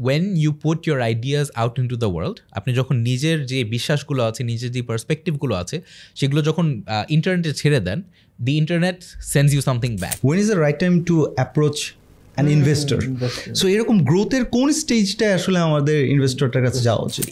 when you put your ideas out into the world, আপনি যখন নিজের যে বিশ্বাসগুলো আছে, নিজের যে পার্সপেক্টিভগুলো আছে, সেগুলো যখন ইন্টারনেটে ছেড়ে দেন, the internet sends you something back. When is the right time to approach an investor? So এরকম গ্রোথের কোন স্টেজটায় আসলে আমাদের ইনভেস্টরটার কাছে যাওয়া উচিত?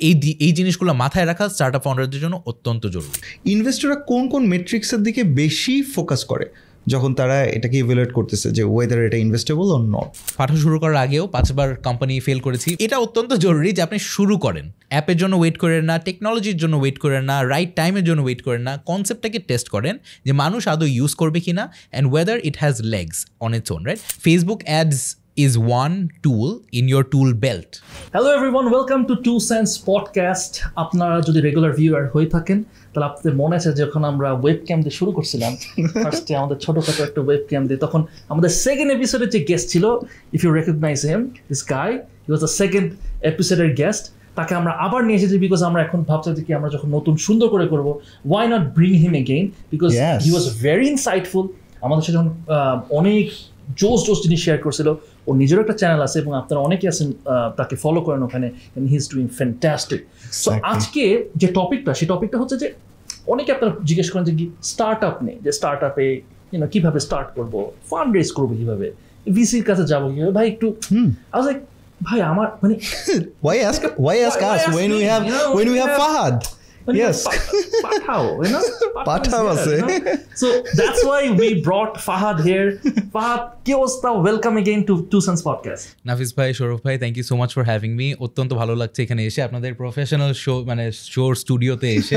এই জিনিসগুলো মাথায় রাখা স্টার্টআপ ফাউন্ডারদের জন্য অত্যন্ত জরুরি। ইনভেস্টররা কোন কোন মেট্রিক্সের দিকে বেশি ফোকাস করে যখন তারা এটাকে ইভ্যালুয়েট করতেছে যে ওয়েদার এটা ইনভেস্টেবল অর নট? পাঠা শুরু করার আগেও 5 বার কোম্পানি ফেল করেছি। এটা অত্যন্ত জরুরি যে আপনি শুরু করেন, অ্যাপের জন্য ওয়েট করেন না, টেকনোলজির জন্য ওয়েট করেন না, রাইট টাইমের জন্য ওয়েট করেন না, কনসেপ্টটাকে টেস্ট করেন যে মানুষ আদৌ ইউজ করবে কিনা and weather it has legs on its own, right? Facebook ads is one tool in your tool belt. Hello everyone, welcome to 2 Cents podcast. আপনারা যদি রেগুলার ভিউয়ার হয়ে থাকেন তাহলে আপনাদের মনে আছে যখন আমরা ওয়েবক্যাম দিয়ে শুরু করছিলাম, ফার্স্টে আমাদের ছোটখাটো একটা ওয়েবক্যাম দিয়ে, তখন আমাদের সেকেন্ড এপিসোডে যে গেস্ট ছিল, if you recognize him, this guy, he was the second এপিসোডের গেস্ট। তাকে আমরা আবার নিয়ে এসেছি বিকজ আমরা এখন ভাবছি যে কি আমরা যখন নতুন সুন্দর করে করবো, why not bring him again, because he was very insightful. আমাদের সাথে যখন অনেক জোস জিনিস শেয়ার করছিল। ওর নিজেরও একটা চ্যানেল আছে এবং আপনারা অনেকে আছেন তাকে ফলো করেন ওখানে, and he is doing fantastic. So আজকে যে টপিকটা, সেই টপিকটা হচ্ছে যে অনেকে আপনারা জিজ্ঞেস করেন যে কি স্টার্ট আপ নেই, যে স্টার্ট আপে কীভাবে স্টার্ট করবো, ফান্ড রেজ করবো কীভাবে, ভিসির কাছে যাবো কীভাবে, ভাই একটু ভাই আমার মানে why ask us when we have Fahad? Yes, Pathao আছে। So that's why we brought Fahad here. Fahad, কি অবস্থা? Welcome again to 2 Cents podcast. নাফিস ভাই, সৌরভ ভাই, thank you so much for having me. অত্যন্ত ভালো লাগছে এখানে এসে আপনাদের প্রফেশনাল শো, মানে শোর স্টুডিওতে এসে।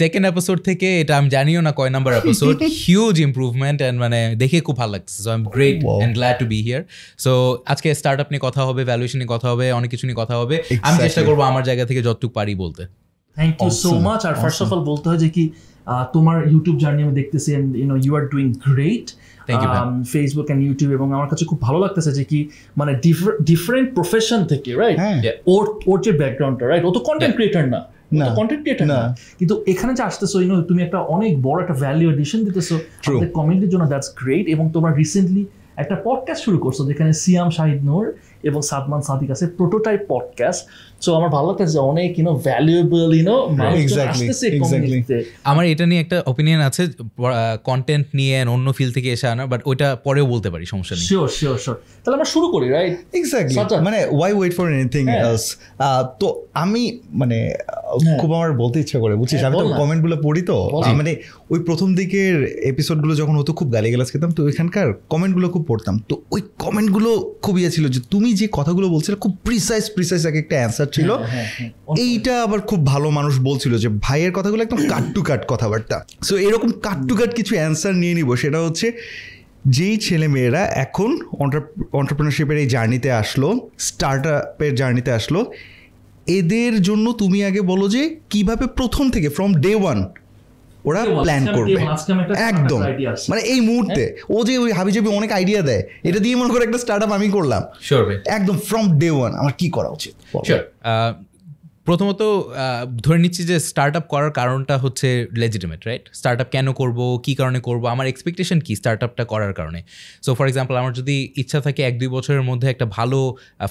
সেকেন্ড এপিসোড থেকে এটা আমি জানিও না কয় number episode, huge improvement and মানে দেখে খুব ভালো লাগছে। So I am great and glad to B here. So আজকে স্টার্ট আপ নিয়ে কথা হবে, ভ্যালুয়েশন নিয়ে কথা হবে, অনেক কিছু নিয়ে কথা হবে। আমি চেষ্টা করবো আমার জায়গা থেকে যতটুকু পারি বলতে। Thank you so much. আর ফার্স্ট অফ অল বলতে হয় যে কি তোমার ইউটিউব জার্নি আমি দেখতেছি, and you are doing great, Facebook and YouTube, এবং আমার কাছে খুব ভালো লাগতেছে যে কি মানে ডিফারেন্ট প্রফেশন থেকে, রাইট? ওর যে ব্যাকগ্রাউন্ডটা, রাইট, ও তো কন্টেন্ট ক্রিয়েটর না, কন্টেন্ট ক্রিয়েটর না, কিন্তু এখানে যে আসতেছো তুমি একটা অনেক বড় একটা ভ্যালু এডিশন দিতেছো আমাদের কমিউনিটির জন্য, দ্যাটস গ্রেট। এবং তোমরা রিসেন্টলি একটা পডকাস্ট শুরু করছো যেখানে সিয়াম শাহিদ নূর এবং সাদমান সাদিক আছে, প্রোটোটাইপ পডকাস্ট। সো আমার ভালো লাগতেছে যে অনেক ভ্যালুয়েবল আসতেছে কমিউনিটিতে। আমার এটা নিয়ে একটা অপিনিয়ন আছে, কন্টেন্ট নিয়ে অন্য ফিল্ড থেকে এসে আনা, বাট ওইটা পরেও বলতে পারি, সমস্যা নেই। শিওর। তাহলে আমরা শুরু করি, রাইট? এক্স্যাক্টলি, মানে why wait for anything else. তো আমি মানে খুব আমার বলতে ইচ্ছা করে, বুঝছিস, আমি তো কমেন্টগুলো পড়ি, তো মানে ওই প্রথম দিকের এপিসোডগুলো যখন হতো খুব গালিগালাজ খেতাম, তো ওইখানকার কমেন্টগুলো খুব পড়তাম। তো ওই কমেন্টগুলো খুব ইয়ে ছিল যে তুমি যে কথাগুলো বলছিলে খুব প্রিসাইজ এক একটা অ্যান্সার ছিল। এইটা আবার খুব ভালো মানুষ বলছিল যে ভাইয়ের কথাগুলো একদম কাট টু কাট কথাবার্তা। সো এরকম কাট টু কাট কিছু অ্যান্সার নিয়ে নিব, সেটা হচ্ছে যেই ছেলেমেয়েরা এখন এন্টারপ্রেনারশিপের এই জার্নিতে আসলো, স্টার্ট আপের জার্নিতে আসলো, এদের জন্য তুমি আগে বলো যে কিভাবে প্রথম থেকে ফ্রম ডে ওয়ান ওরা প্ল্যান করবে। একদম, মানে এই মুহূর্তে ও যে ওই হাবিজাবি অনেক আইডিয়া দেয়, এটা দিয়ে মনে করে একটা স্টার্ট আপ আমি করলাম, একদম ফ্রম ডে ওয়ান আমার কি করা উচিত? প্রথমত ধরে নিচ্ছি যে স্টার্ট আপ করার কারণটা হচ্ছে লেজিটিমেট, রাইট? স্টার্ট আপ কেন করবো, কী কারণে করবো, আমার এক্সপেকটেশন কি স্টার্ট আপটা করার কারণে। সো ফর এক্সাম্পল, আমার যদি ইচ্ছা থাকে 1-2 বছরের মধ্যে একটা ভালো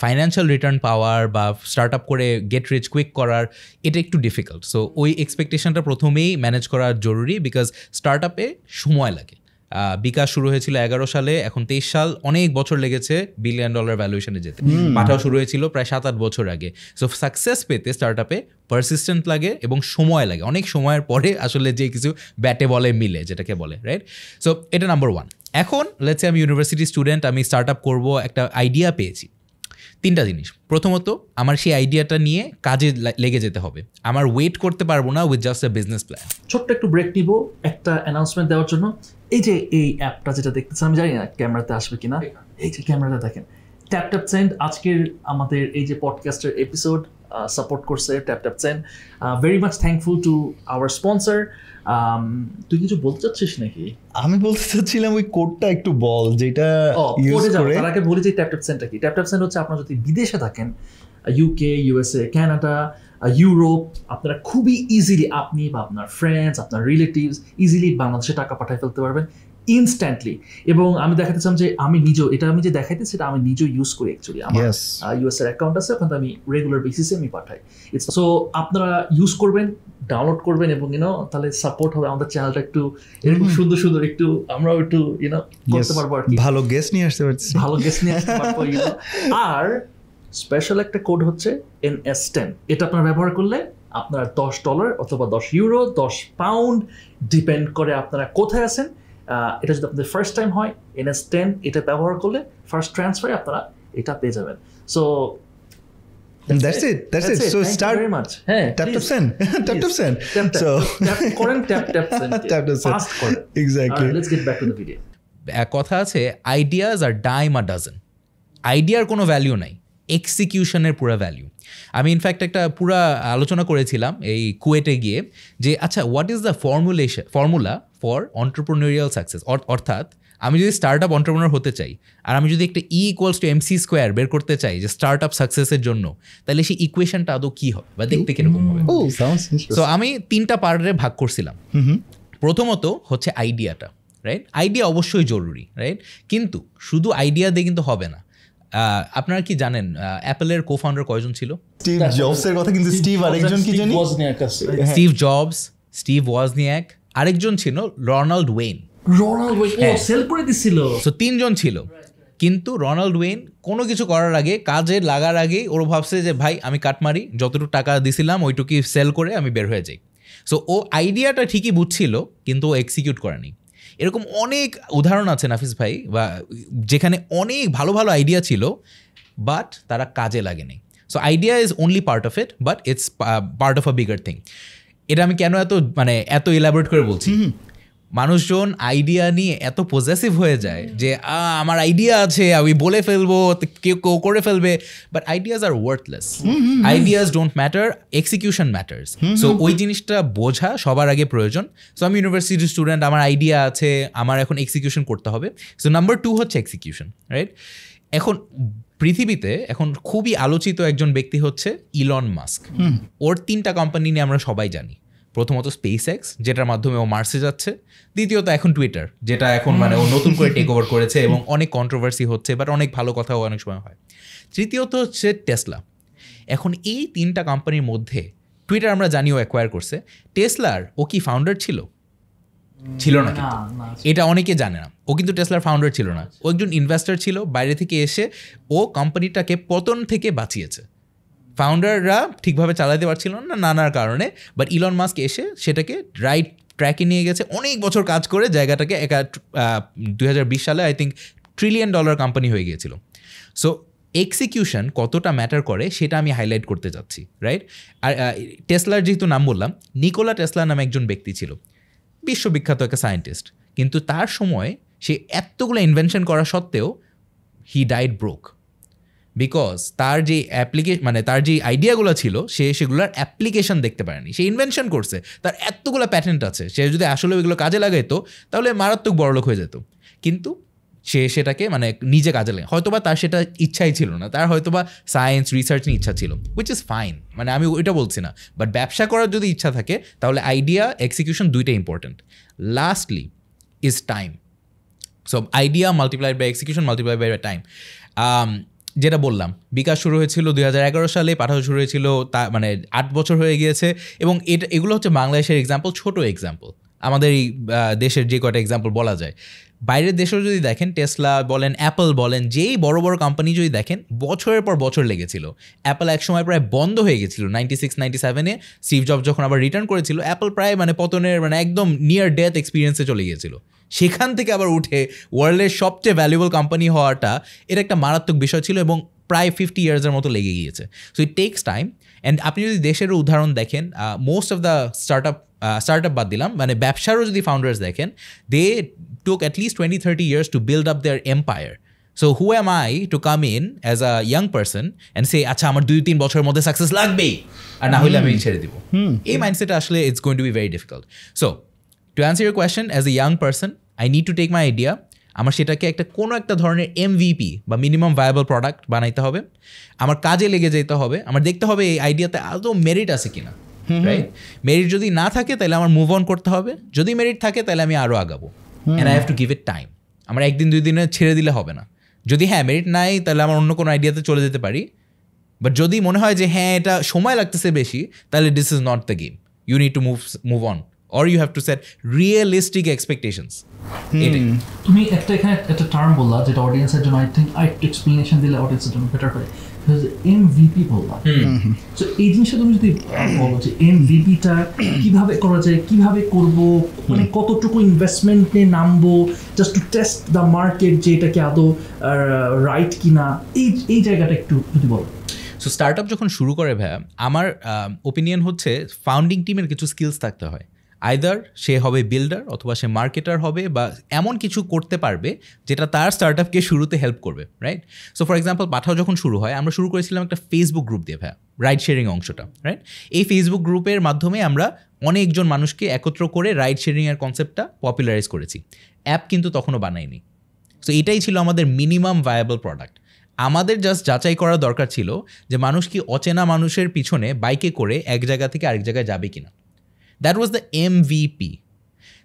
ফাইন্যান্সিয়াল রিটার্ন পাওয়ার বা স্টার্ট আপ করে গেট রিচ কুইক করার, এটা একটু ডিফিকাল্ট। সো ওই এক্সপেকটেশনটা প্রথমেই ম্যানেজ করা জরুরি, বিকজ স্টার্ট আপে সময় লাগে। বিকাশ শুরু হয়েছিল 11 সালে, এখন 23 সাল, অনেক বছর লেগেছে $1 বিলিয়ন ভ্যালুয়েশনে যেতে। পাঠাও শুরু হয়েছিল প্রায় 7-8 বছর আগে। সো সাকসেস পেতে স্টার্ট আপে পারসিস্টেন্ট লাগে এবং সময় লাগে। অনেক সময়ের পরে আসলে যে কিছু ব্যাটে বলে মিলে, যেটাকে বলে, রাইট? সো এটা নাম্বার 1। এখন লেটস সে আমি ইউনিভার্সিটি স্টুডেন্ট, আমি স্টার্ট আপ করবো, একটা আইডিয়া পেয়েছি। 3টা জিনিস। প্রথমত, আমার সেই আইডিয়াটা নিয়ে কাজে লেগে যেতে হবে। আমার ওয়েট করতে পারবো না with just a business plan. ছোট্ট একটু ব্রেক নিব একটা অ্যানাউন্সমেন্ট দেওয়ার জন্য। এই যে এই অ্যাপটা যেটা দেখতেছেন, আমি জানি না ক্যামেরাতে আসবে কিনা, এই যে ক্যামেরাটা দেখেন, ট্যাপট্যাপ সেন্ড আজকের আমাদের এই যে পডকাস্টের এপিসোড সাপোর্ট করছে TapTap send. Very much thankful to our sponsor. তুই কিছু বলতে চাচ্ছিস নাকি? আমি বলতে চাচ্ছিলাম ওই কোডটা একটু বল, যেটা ইউজ করে। তার আগে বলি যে ট্যাপট্যাপ সেন্ডটা কি। ট্যাপট্যাপ সেন্ড হচ্ছে আপনারা যদি বিদেশে থাকেন, ইউকে, ইউএসএ, কানাডা, ইউরোপ, আপনারা খুবই ইজিলি, আপনি বা আপনার ফ্রেন্ডস, আপনার রিলেটিভস ইজিলি বাংলাদেশে টাকা পাঠিয়ে ফেলতে পারবেন। ইনস্ট্যান্টলি। এবং আমি দেখাতে চাম যে আমি নিজেও এটা আমি যে দেখাইতেছি সেটা আমি নিজেও ইউজ করি অ্যাকচুয়ালি। আমার ইউএস এর অ্যাকাউন্ট আছে, ওখানে আমি রেগুলার বেসিসে আমি পাঠাই। সো আপনারা ইউজ করবেন, ডাউনলোড করবেন এবং তাহলে সাপোর্ট হবে আমাদের চ্যানেলটা একটু এরকম সুন্দর সুন্দর একটু আমরাও একটু করতে পারবো আর কি, ভালো গেস্ট নিয়ে আসতে পারছি, ভালো গেস্ট নিয়ে আসতে পারবো। আর স্পেশাল একটা কোড হচ্ছে NS10, এটা আপনারা ব্যবহার করলে আপনারা $10 অথবা €10, £10 ডিপেন্ড করে আপনারা কোথায় আছেন। এটা যদি আপনাদের ফার্স্ট টাইম হয় NS10 এটা ব্যবহার করলে ফার্স্ট ট্রান্সফারে আপনারা এটা পেয়ে যাবেন। So And that's it. So Thank start you very much. Hey, Taptap Send. Taptap Send. So করেন Taptap Send. Fast করেন. Exactly. Alright, let's get back to the video. এক কথা আছে, ideas are dime a dozen. আইডিয়ার কোনো value নাই, এক্সিকিউশনের পুরো value. আমি ইনফ্যাক্ট একটা পুরা আলোচনা করেছিলাম এই কুয়েটে গিয়ে যে আচ্ছা what is the formula for entrepreneurial success. অর্থাৎ আমি যদি স্টার্ট আপ অন্টারপ্রেনার হতে চাই আর আমি যদি একটা E=MC² বের করতে চাই যে স্টার্ট আপ সাকসেসের জন্য, তাহলে সেই ইকুয়েশনটা আদৌ কী হবে বা দেখতে কিরকম হবে। সো আমি 3টা পার্টে ভাগ করছিলাম। প্রথমত হচ্ছে আইডিয়াটা, রাইট? আইডিয়া অবশ্যই জরুরি, রাইট? কিন্তু শুধু আইডিয়া দিয়ে কিন্তু হবে না। আপনারা কি জানেন অ্যাপলের কো-ফাউন্ডার কয়জন ছিল? স্টিভ জবসের কথা, কিন্তু স্টিভ আরেকজন কি জানি? স্টিভ জবস, স্টিভ ওয়াজনিয়াক, আরেকজন ছিল রোনাল্ড ওয়েন। সেল করে দিছিল। সো 3 জন ছিল। কিন্তু রোনাল্ড ওয়েন কোনো কিছু করার আগে, কাজে লাগার আগেই ওর ভাবছে যে ভাই আমি কাট মারি, যতটুকু টাকা দিছিলাম ওইটুকুই সেল করে আমি বের হয়ে যাই। সো ও আইডিয়াটা ঠিকই বুঝছিল কিন্তু ও এক্সিকিউট করেনি। এরকম অনেক উদাহরণ আছে নাফিস ভাই, বা যেখানে অনেক ভালো ভালো আইডিয়া ছিল বাট তারা কাজে লাগেনি। So idea is only part of it, but it's part of a bigger thing. এটা আমি কেন এত ইলাবোরেট করে বলছি, মানুষজন আইডিয়া নিয়ে এত পজেসিভ হয়ে যায় যে আমার আইডিয়া আছে, আমি বলে ফেলবো, কেউ করে ফেলবে, but ideas are worthless. Ideas don't matter, execution matters. So ওই জিনিসটা বোঝা সবার আগে প্রয়োজন। সো আমি ইউনিভার্সিটির স্টুডেন্ট, আমার আইডিয়া আছে, আমার এখন এক্সিকিউশন করতে হবে। সো নাম্বার 2 হচ্ছে এক্সিকিউশন, রাইট? এখন পৃথিবীতে এখন খুবই আলোচিত একজন ব্যক্তি হচ্ছে ইলন মাস্ক। ওর 3টা কোম্পানি নিয়ে আমরা সবাই জানি। প্রথমত SpaceX, যেটার মাধ্যমে ও মার্সে যাচ্ছে। দ্বিতীয়ত এখন টুইটার, যেটা এখন ও নতুন করে টেক ওভার করেছে এবং অনেক কন্ট্রোভার্সি হচ্ছে, বাট অনেক ভালো কথাও অনেক সময় হয়। তৃতীয়ত হচ্ছে টেসলা। এখন এই 3টা কোম্পানির মধ্যে টুইটার আমরা জানি ও অ্যাকোয়ার করছে। টেসলার ও কি ফাউন্ডার ছিল না? এটা অনেকে জানে না। ও কিন্তু টেসলার ফাউন্ডার ছিল না, ও একজন ইনভেস্টর ছিল। বাইরে থেকে এসে ও কোম্পানিটাকে পতন থেকে বাঁচিয়েছে। ফাউন্ডাররা ঠিকভাবে চালাতে পারছিল না নানার কারণে, বাট ইলন মাস্ক এসে সেটাকে রাইট ট্র্যাকে নিয়ে গেছে। অনেক বছর কাজ করে জায়গাটাকে 2020 সালে আই থিঙ্ক $1 ট্রিলিয়ন কোম্পানি হয়ে গিয়েছিল। সো এক্সিকিউশন কতটা ম্যাটার করে সেটা আমি হাইলাইট করতে চাচ্ছি, রাইট? আর টেসলার যেহেতু নাম বললাম, নিকোলা টেসলা নামে একজন ব্যক্তি ছিল, বিশ্ববিখ্যাত একটা সায়েন্টিস্ট। কিন্তু তার সময় সে এতগুলো ইনভেনশন করা সত্ত্বেও হি ডাইড ব্রোক, বিকজ তার যে তার যে আইডিয়াগুলো ছিল সে সেগুলোর অ্যাপ্লিকেশন দেখতে পারেনি। সে ইনভেনশন করছে, তার এতগুলো প্যাটেন্ট আছে, সে যদি আসলে ওইগুলো কাজে লাগাইতো তাহলে মারাত্মক বড়লোক হয়ে যেত। কিন্তু সে সেটাকে নিজে কাজে লাগে, হয়তোবা তার সেটা ইচ্ছাই ছিল না, তার হয়তোবা সায়েন্স রিসার্চ নিয়ে ইচ্ছা ছিল, উইচ ইজ ফাইন, আমি ওইটা বলছি না। বাট ব্যবসা করার যদি ইচ্ছা থাকে তাহলে আইডিয়া এক্সিকিউশন দুইটাই important. Lastly is time. So idea multiplied by execution multiplied by time. যেটা বললাম, বিকাশ শুরু হয়েছিল 2011 সালে, পাঠাও শুরু হয়েছিল 8 বছর হয়ে গিয়েছে। এবং এগুলো হচ্ছে বাংলাদেশের এক্সাম্পল, ছোট এক্সাম্পল। আমাদের এই দেশের যে কটা এক্সাম্পল বলা যায়, বাইরের দেশেও যদি দেখেন, টেসলা বলেন, অ্যাপল বলেন, যেই বড় বড় কোম্পানি যদি দেখেন, বছরের পর বছর লেগেছিল। অ্যাপল এক সময় প্রায় বন্ধ হয়ে গেছিল 96-97-এ। স্টিভ জবস যখন আবার রিটার্ন করেছিল, অ্যাপল প্রায় পতনের একদম নিয়ার ডেথ এক্সপিরিয়েন্সে চলে গিয়েছিল। সেখান থেকে আবার উঠে ওয়ার্ল্ডের সবচেয়ে ভ্যালুয়েবল কোম্পানি হওয়াটা এটা একটা মারাত্মক বিষয় ছিল এবং প্রায় 50 ইয়ার্সের মতো লেগে গিয়েছে। So it takes time. And আপনি যদি দেশেরও উদাহরণ দেখেন, মোস্ট অফ দ্য স্টার্টআপ বাদ দিলাম, ব্যবসারও যদি ফাউন্ডার্স দেখেন, দে took at least 20-30 years to build up their empire. So who am I to come in as a young person and say, আচ্ছা আমার 2-3 বছরের মধ্যে সাকসেস লাগবেই, আর না হলে আমি ছেড়ে দিব? এই মাইন্ডসেট আসলে it's going to be very difficult. So to answer your question, as a young person, I need to take my idea, আমার সেটাকে কোনো একটা ধরনের MVP বা মিনিমাম ভায়াবল প্রোডাক্ট বানাইতে হবে, আমার কাজে লেগে যেতে হবে, আমার দেখতে হবে এই আইডিয়াতে আদৌ মেরিট আছে কিনা, রাইট? মেরিট যদি না থাকে তাহলে আমার মুভ অন করতে হবে, যদি মেরিট থাকে তাহলে আমি আরও আগাবো, and I have to give it time. আমার একদিন 2 দিনে ছেড়ে দিলে হবে না। যদি হ্যাঁ মেরিট নাই তাহলে আমার অন্য কোনো আইডিয়াতে চলে যেতে পারি, বাট যদি মনে হয় যে হ্যাঁ এটা সময় লাগতেছে বেশি, তাহলে this is not the game, you need to move on, or you have to set realistic expectations. তুমি এখানে একটা টার্ম বললা যেটা অডিয়েন্সের জন্য আই থিঙ্ক আরেকটু এক্সপ্লেনেশন দিলে অডিয়েন্সের জন্য বেটার হয়, এমভিপি বললা। সো এই জিনিসটা তুমি যদি বলো যে এমভিপিটা কিভাবে করা যায়, কিভাবে করব, মানে কতটুকু ইনভেস্টমেন্টে নামবো just to test the market যে এটা কি আদৌ রাইট কিনা, এই জায়গাটা একটু যদি বলো। সো স্টার্টআপ যখন শুরু করে ভাইয়া, আমার ওপিনিয়ন হচ্ছে ফাউন্ডিং টিমের কিছু স্কিলস থাকতে হয়। আইদার সে হবে বিল্ডার অথবা সে মার্কেটার হবে, বা এমন কিছু করতে পারবে যেটা তার স্টার্টআপকে শুরুতে হেল্প করবে, রাইট? সো ফর এক্সাম্পল পাঠাও যখন শুরু হয়, আমরা শুরু করেছিলাম একটা ফেসবুক গ্রুপ দিয়ে ভাইয়া, রাইড শেয়ারিং অংশটা, রাইট? এই ফেসবুক গ্রুপের মাধ্যমে আমরা অনেকজন মানুষকে একত্র করে রাইড শেয়ারিংয়ের কনসেপ্টটা পপুলারাইজ করেছি। অ্যাপ কিন্তু তখনও বানাইনি। সো এটাই ছিল আমাদের মিনিমাম ভায়াবল প্রোডাক্ট। আমাদের জাস্ট যাচাই করা দরকার ছিল যে মানুষ কি অচেনা মানুষের পিছনে বাইকে করে এক জায়গা থেকে আরেক জায়গায় যাবে কিনা। That was the MVP.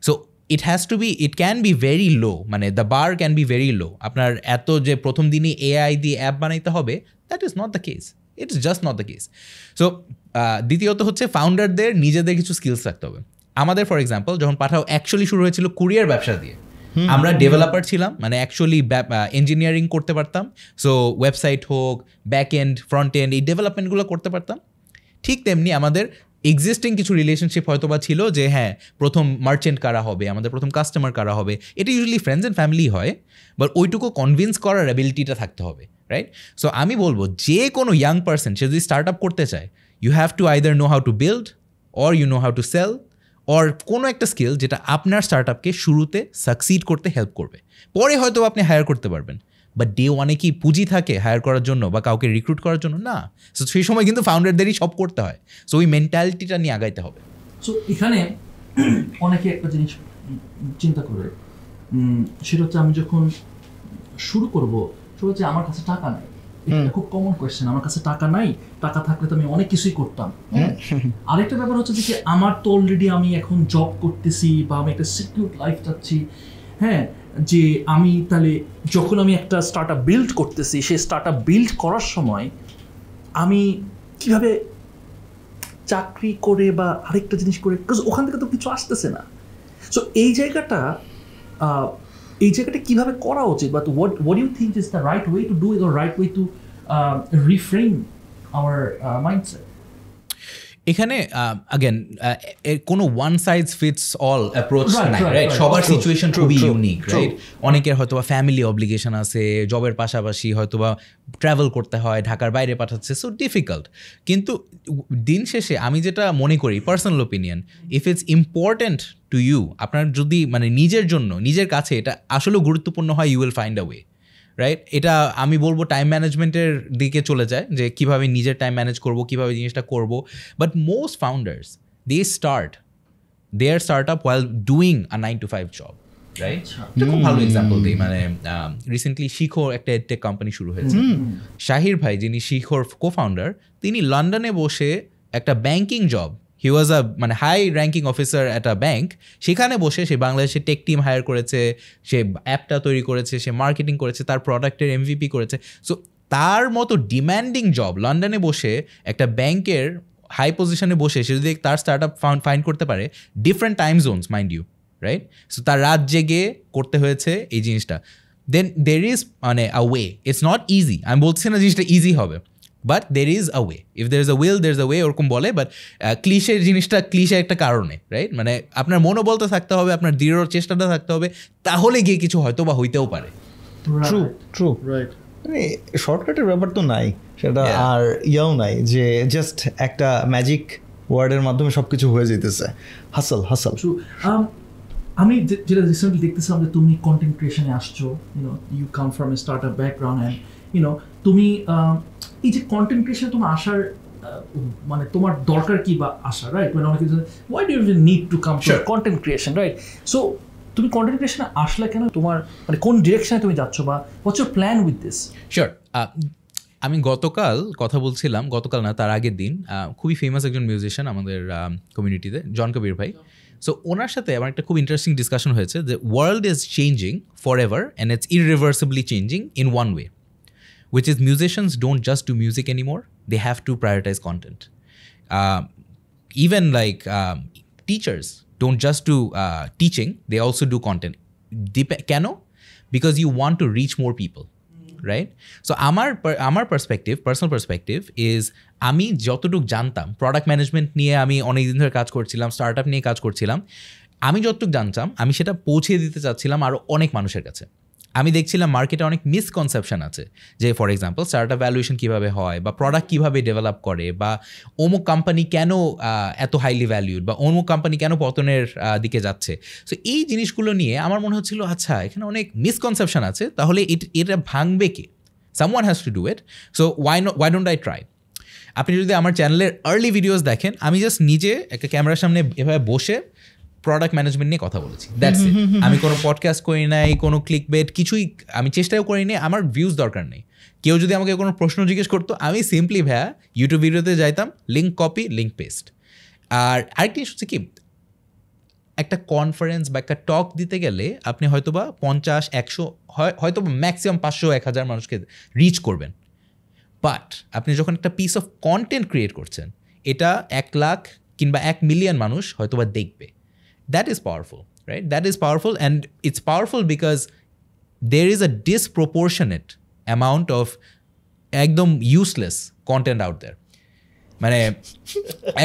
So it can be very low, মানে the bar can be very low. আপনার এত যে প্রথম দিনই AI দিয়ে অ্যাপ বানাইতে হবে, that is not the case. It is just not the case. So দ্বিতীয়ত হচ্ছে ফাউন্ডারদের নিজেদের কিছু স্কিলস রাখতে হবে। আমাদের ফর এক্সাম্পল যখন পাঠাও অ্যাকচুয়ালি শুরু হয়েছিল কুরিয়ার ব্যবসা দিয়ে, আমরা ডেভেলপার ছিলাম, মানে অ্যাকচুয়ালি ইঞ্জিনিয়ারিং করতে পারতাম। সো ওয়েবসাইট হোক, ব্যাক এন্ড, ফ্রন্ট এন্ড, এই ডেভেলপমেন্টগুলো করতে পারতাম। ঠিক তেমনি আমাদের এক্সিস্টিং কিছু রিলেশনশিপ হয়তো বা ছিল যে হ্যাঁ প্রথম মার্চেন্ট কারা হবে, আমাদের প্রথম কাস্টমার কারা হবে, এটা ইউজুয়ালি ফ্রেন্ডস অ্যান্ড ফ্যামিলি হয়, বাট ওইটুকু কনভিন্স করার অ্যাবিলিটিটা থাকতে হবে, রাইট? সো আমি বলবো যে কোনো ইয়াং পার্সন সে যদি স্টার্ট আপ করতে চায়, you have to either know how to build, or you know how to sell, or কোনো একটা স্কিল যেটা আপনার স্টার্ট আপকে শুরুতে সাকসিড করতে হেল্প করবে। পরে হয়তো আপনি হায়ার করতে পারবেন, বাট ডে ওয়ানে কি পুঁজি থাকে হায়ার করার জন্য বা কাউকে রিক্রুট করার জন্য? না। সো সেই সময় কিন্তু ফাউন্ডারদেরই সব করতে হয়। সো ওই মেন্টালিটিটা নিয়ে আগাইতে হবে। সো এখানে অনেকে একটা জিনিস চিন্তা করে, সেটা হচ্ছে আমি যখন শুরু করবো, সেটা হচ্ছে আমার কাছে টাকা নাই। এটা খুব কমন কোয়েশ্চেন, আমার কাছে টাকা নাই, টাকা থাকলে তো আমি অনেক কিছুই করতাম। আরেকটা ব্যাপার হচ্ছে যে আমার তো অলরেডি আমি এখন জব করতেছি বা আমি একটা সিকিউর লাইফ চাচ্ছি, হ্যাঁ, যে আমি তাহলে যখন আমি একটা স্টার্ট আপ বিল্ড করতেছি, সেই স্টার্ট আপ বিল্ড করার সময় আমি কীভাবে চাকরি করে বা আরেকটা জিনিস করে, বিকজ ওখান থেকে তো কিছু আসতেছে না। সো এই জায়গাটা কীভাবে করা উচিত, but what do you think is the right way to do it or right way to reframe our mindset? এখানে আগেন কোনো one size fits all approach নাই, রাইট? সবার সিচুয়েশন খুবই ইউনিক, রাইট? অনেকের হয়তো বা ফ্যামিলি অব্লিগেশন আছে, জবের পাশাপাশি হয়তো বা ট্রাভেল করতে হয়, ঢাকার বাইরে পাঠাচ্ছে, সো ডিফিকাল্ট। কিন্তু দিন শেষে আমি যেটা মনে করি, personal opinion, if it's important to you, আপনার যদি মানে নিজের জন্য নিজের কাছে এটা আসলেও গুরুত্বপূর্ণ হয়, you will find a way, right? এটা আমি বলবো টাইম ম্যানেজমেন্টের দিকে চলে যায়, যে কীভাবে নিজের টাইম ম্যানেজ করবো, কীভাবে জিনিসটা করবো। But most founders they start their startup while doing a 9 to 5 job, right? খুব ভালো এক্সাম্পল দিই, মানে রিসেন্টলি শিখোর একটা এডটেক কোম্পানি শুরু হয়েছে। শাহির ভাই, যিনি শিখোর কো ফাউন্ডার, তিনি লন্ডনে বসে একটা banking job, he was a মানে high ranking officer at a bank, সেখানে বসে সে বাংলাদেশে টেক টিম হায়ার করেছে, সে অ্যাপটা তৈরি করেছে, সে মার্কেটিং করেছে, তার প্রোডাক্টের MVP করেছে। সো তার মতো ডিম্যান্ডিং জব লন্ডনে বসে একটা ব্যাংকের হাই পজিশনে বসে সে যদি তার স্টার্ট আপ ফাইন্ড করতে পারে, different time zones mind you, right? So তার রাত জেগে করতে হয়েছে এই জিনিসটা। দেন দের ইজ মানে a way, it's not easy, আমি বলছি না জিনিসটা ইজি হবে, but there is a way, if there is a will there is a way, ওরকম বলে। বাট ক্লিশের জিনিসটা ক্লিশে একটা কারণে, রাইট? মানে আপনার মনোবলটা থাকতে হবে, আপনার দৃঢ় চেষ্টাটা থাকতে হবে, তাহলে গিয়ে কিছু হয়তো বা হইতেও পারে। True, right? মানে শর্টকাটের ব্যাপার তো নাই, সেটা আর ইয়াও নাই যে জাস্ট একটা ম্যাজিক ওয়ার্ডের মাধ্যমে সব কিছু হয়ে যেতেছে। হাসল। আমি যেটা রিসেন্টলি দেখতেছিলাম যে তুমি কন্টেন্ট ক্রিয়েশনে আসছো, you come from a startup background, and তুমি এই যে কন্টেন্ট ক্রিয়েশনে তোমার আসার মানে তোমার দরকার কি বা আসা, রাইট? মানে অনেকে why do you need to come to content creation, right? So তুমি কন্টেন্ট ক্রিয়েশনে আসলে কেন, তোমার মানে কোন ডিরেকশনে তুমি যাচ্ছ, বা what's your plan with this? Sure. আমি গতকাল কথা বলছিলাম, গতকাল না তার আগের দিন, খুবই ফেমাস একজন মিউজিশিয়ান আমাদের কমিউনিটিতে, জন কবির ভাই। সো ওনার সাথে আমার একটা খুব ইন্টারেস্টিং ডিসকাশন হয়েছে যে world is changing forever and it's irreversibly changing in one way, which is musicians don't just do music anymore, they have to prioritize content. Even like teachers don't just do teaching, they also do content. Keno? Because you want to reach more people, right? So আমার perspective, personal perspective is আমি যতটুকু জানতাম product management নিয়ে আমি অনেক দিন ধরে কাজ করছিলাম, স্টার্টআপ নিয়ে কাজ করছিলাম, আমি যতটুকু জানতাম আমি সেটা পৌঁছে দিতে চাচ্ছিলাম আরও অনেক মানুষের কাছে। আমি দেখছিলাম মার্কেটে অনেক মিসকনসেপশন আছে যে ফর এক্সাম্পল স্টার্টআপ ভ্যালুয়েশন কীভাবে হয় বা প্রোডাক্ট কীভাবে ডেভেলপ করে বা অমুক কোম্পানি কেন এত হাইলি ভ্যালিউড বা অমুক কোম্পানি কেন পতনের দিকে যাচ্ছে। সো এই জিনিসগুলো নিয়ে আমার মনে হচ্ছিল আচ্ছা এখানে অনেক মিসকনসেপশন আছে, তাহলে এটা ভাঙবে কে? Someone has to do it, so why don't I try. আপনি যদি আমার চ্যানেলের আর্লি ভিডিওস দেখেন, আমি জাস্ট নিজে একটা ক্যামেরার সামনে এভাবে বসে প্রোডাক্ট ম্যানেজমেন্ট নিয়ে কথা বলেছি, দ্যাটস ইট। আমি কোনো পডকাস্ট করি নাই, কোনো ক্লিক বেট কিছুই আমি চেষ্টাও করি নি, আমার ভিউজ দরকার নেই। কেউ যদি আমাকে কোনো প্রশ্ন জিজ্ঞেস করতো আমি সিম্পলি ভাইয়া ইউটিউব ভিডিওতে যাইতাম, লিঙ্ক কপি লিঙ্ক পেস্ট। আর আরেকটি হচ্ছে কি, একটা কনফারেন্স বা একটা টক দিতে গেলে আপনি হয়তোবা 50-100 হয়তো ম্যাক্সিমাম 500-1000 মানুষকে রিচ করবেন, বাট আপনি যখন একটা পিস অফ কন্টেন্ট ক্রিয়েট করছেন এটা 1 লাখ কিংবা 1 মিলিয়ন মানুষ হয়তোবা দেখবে। That is powerful, right? That is powerful, and it's powerful because there is a disproportionate amount of একদম useless content out there. মানে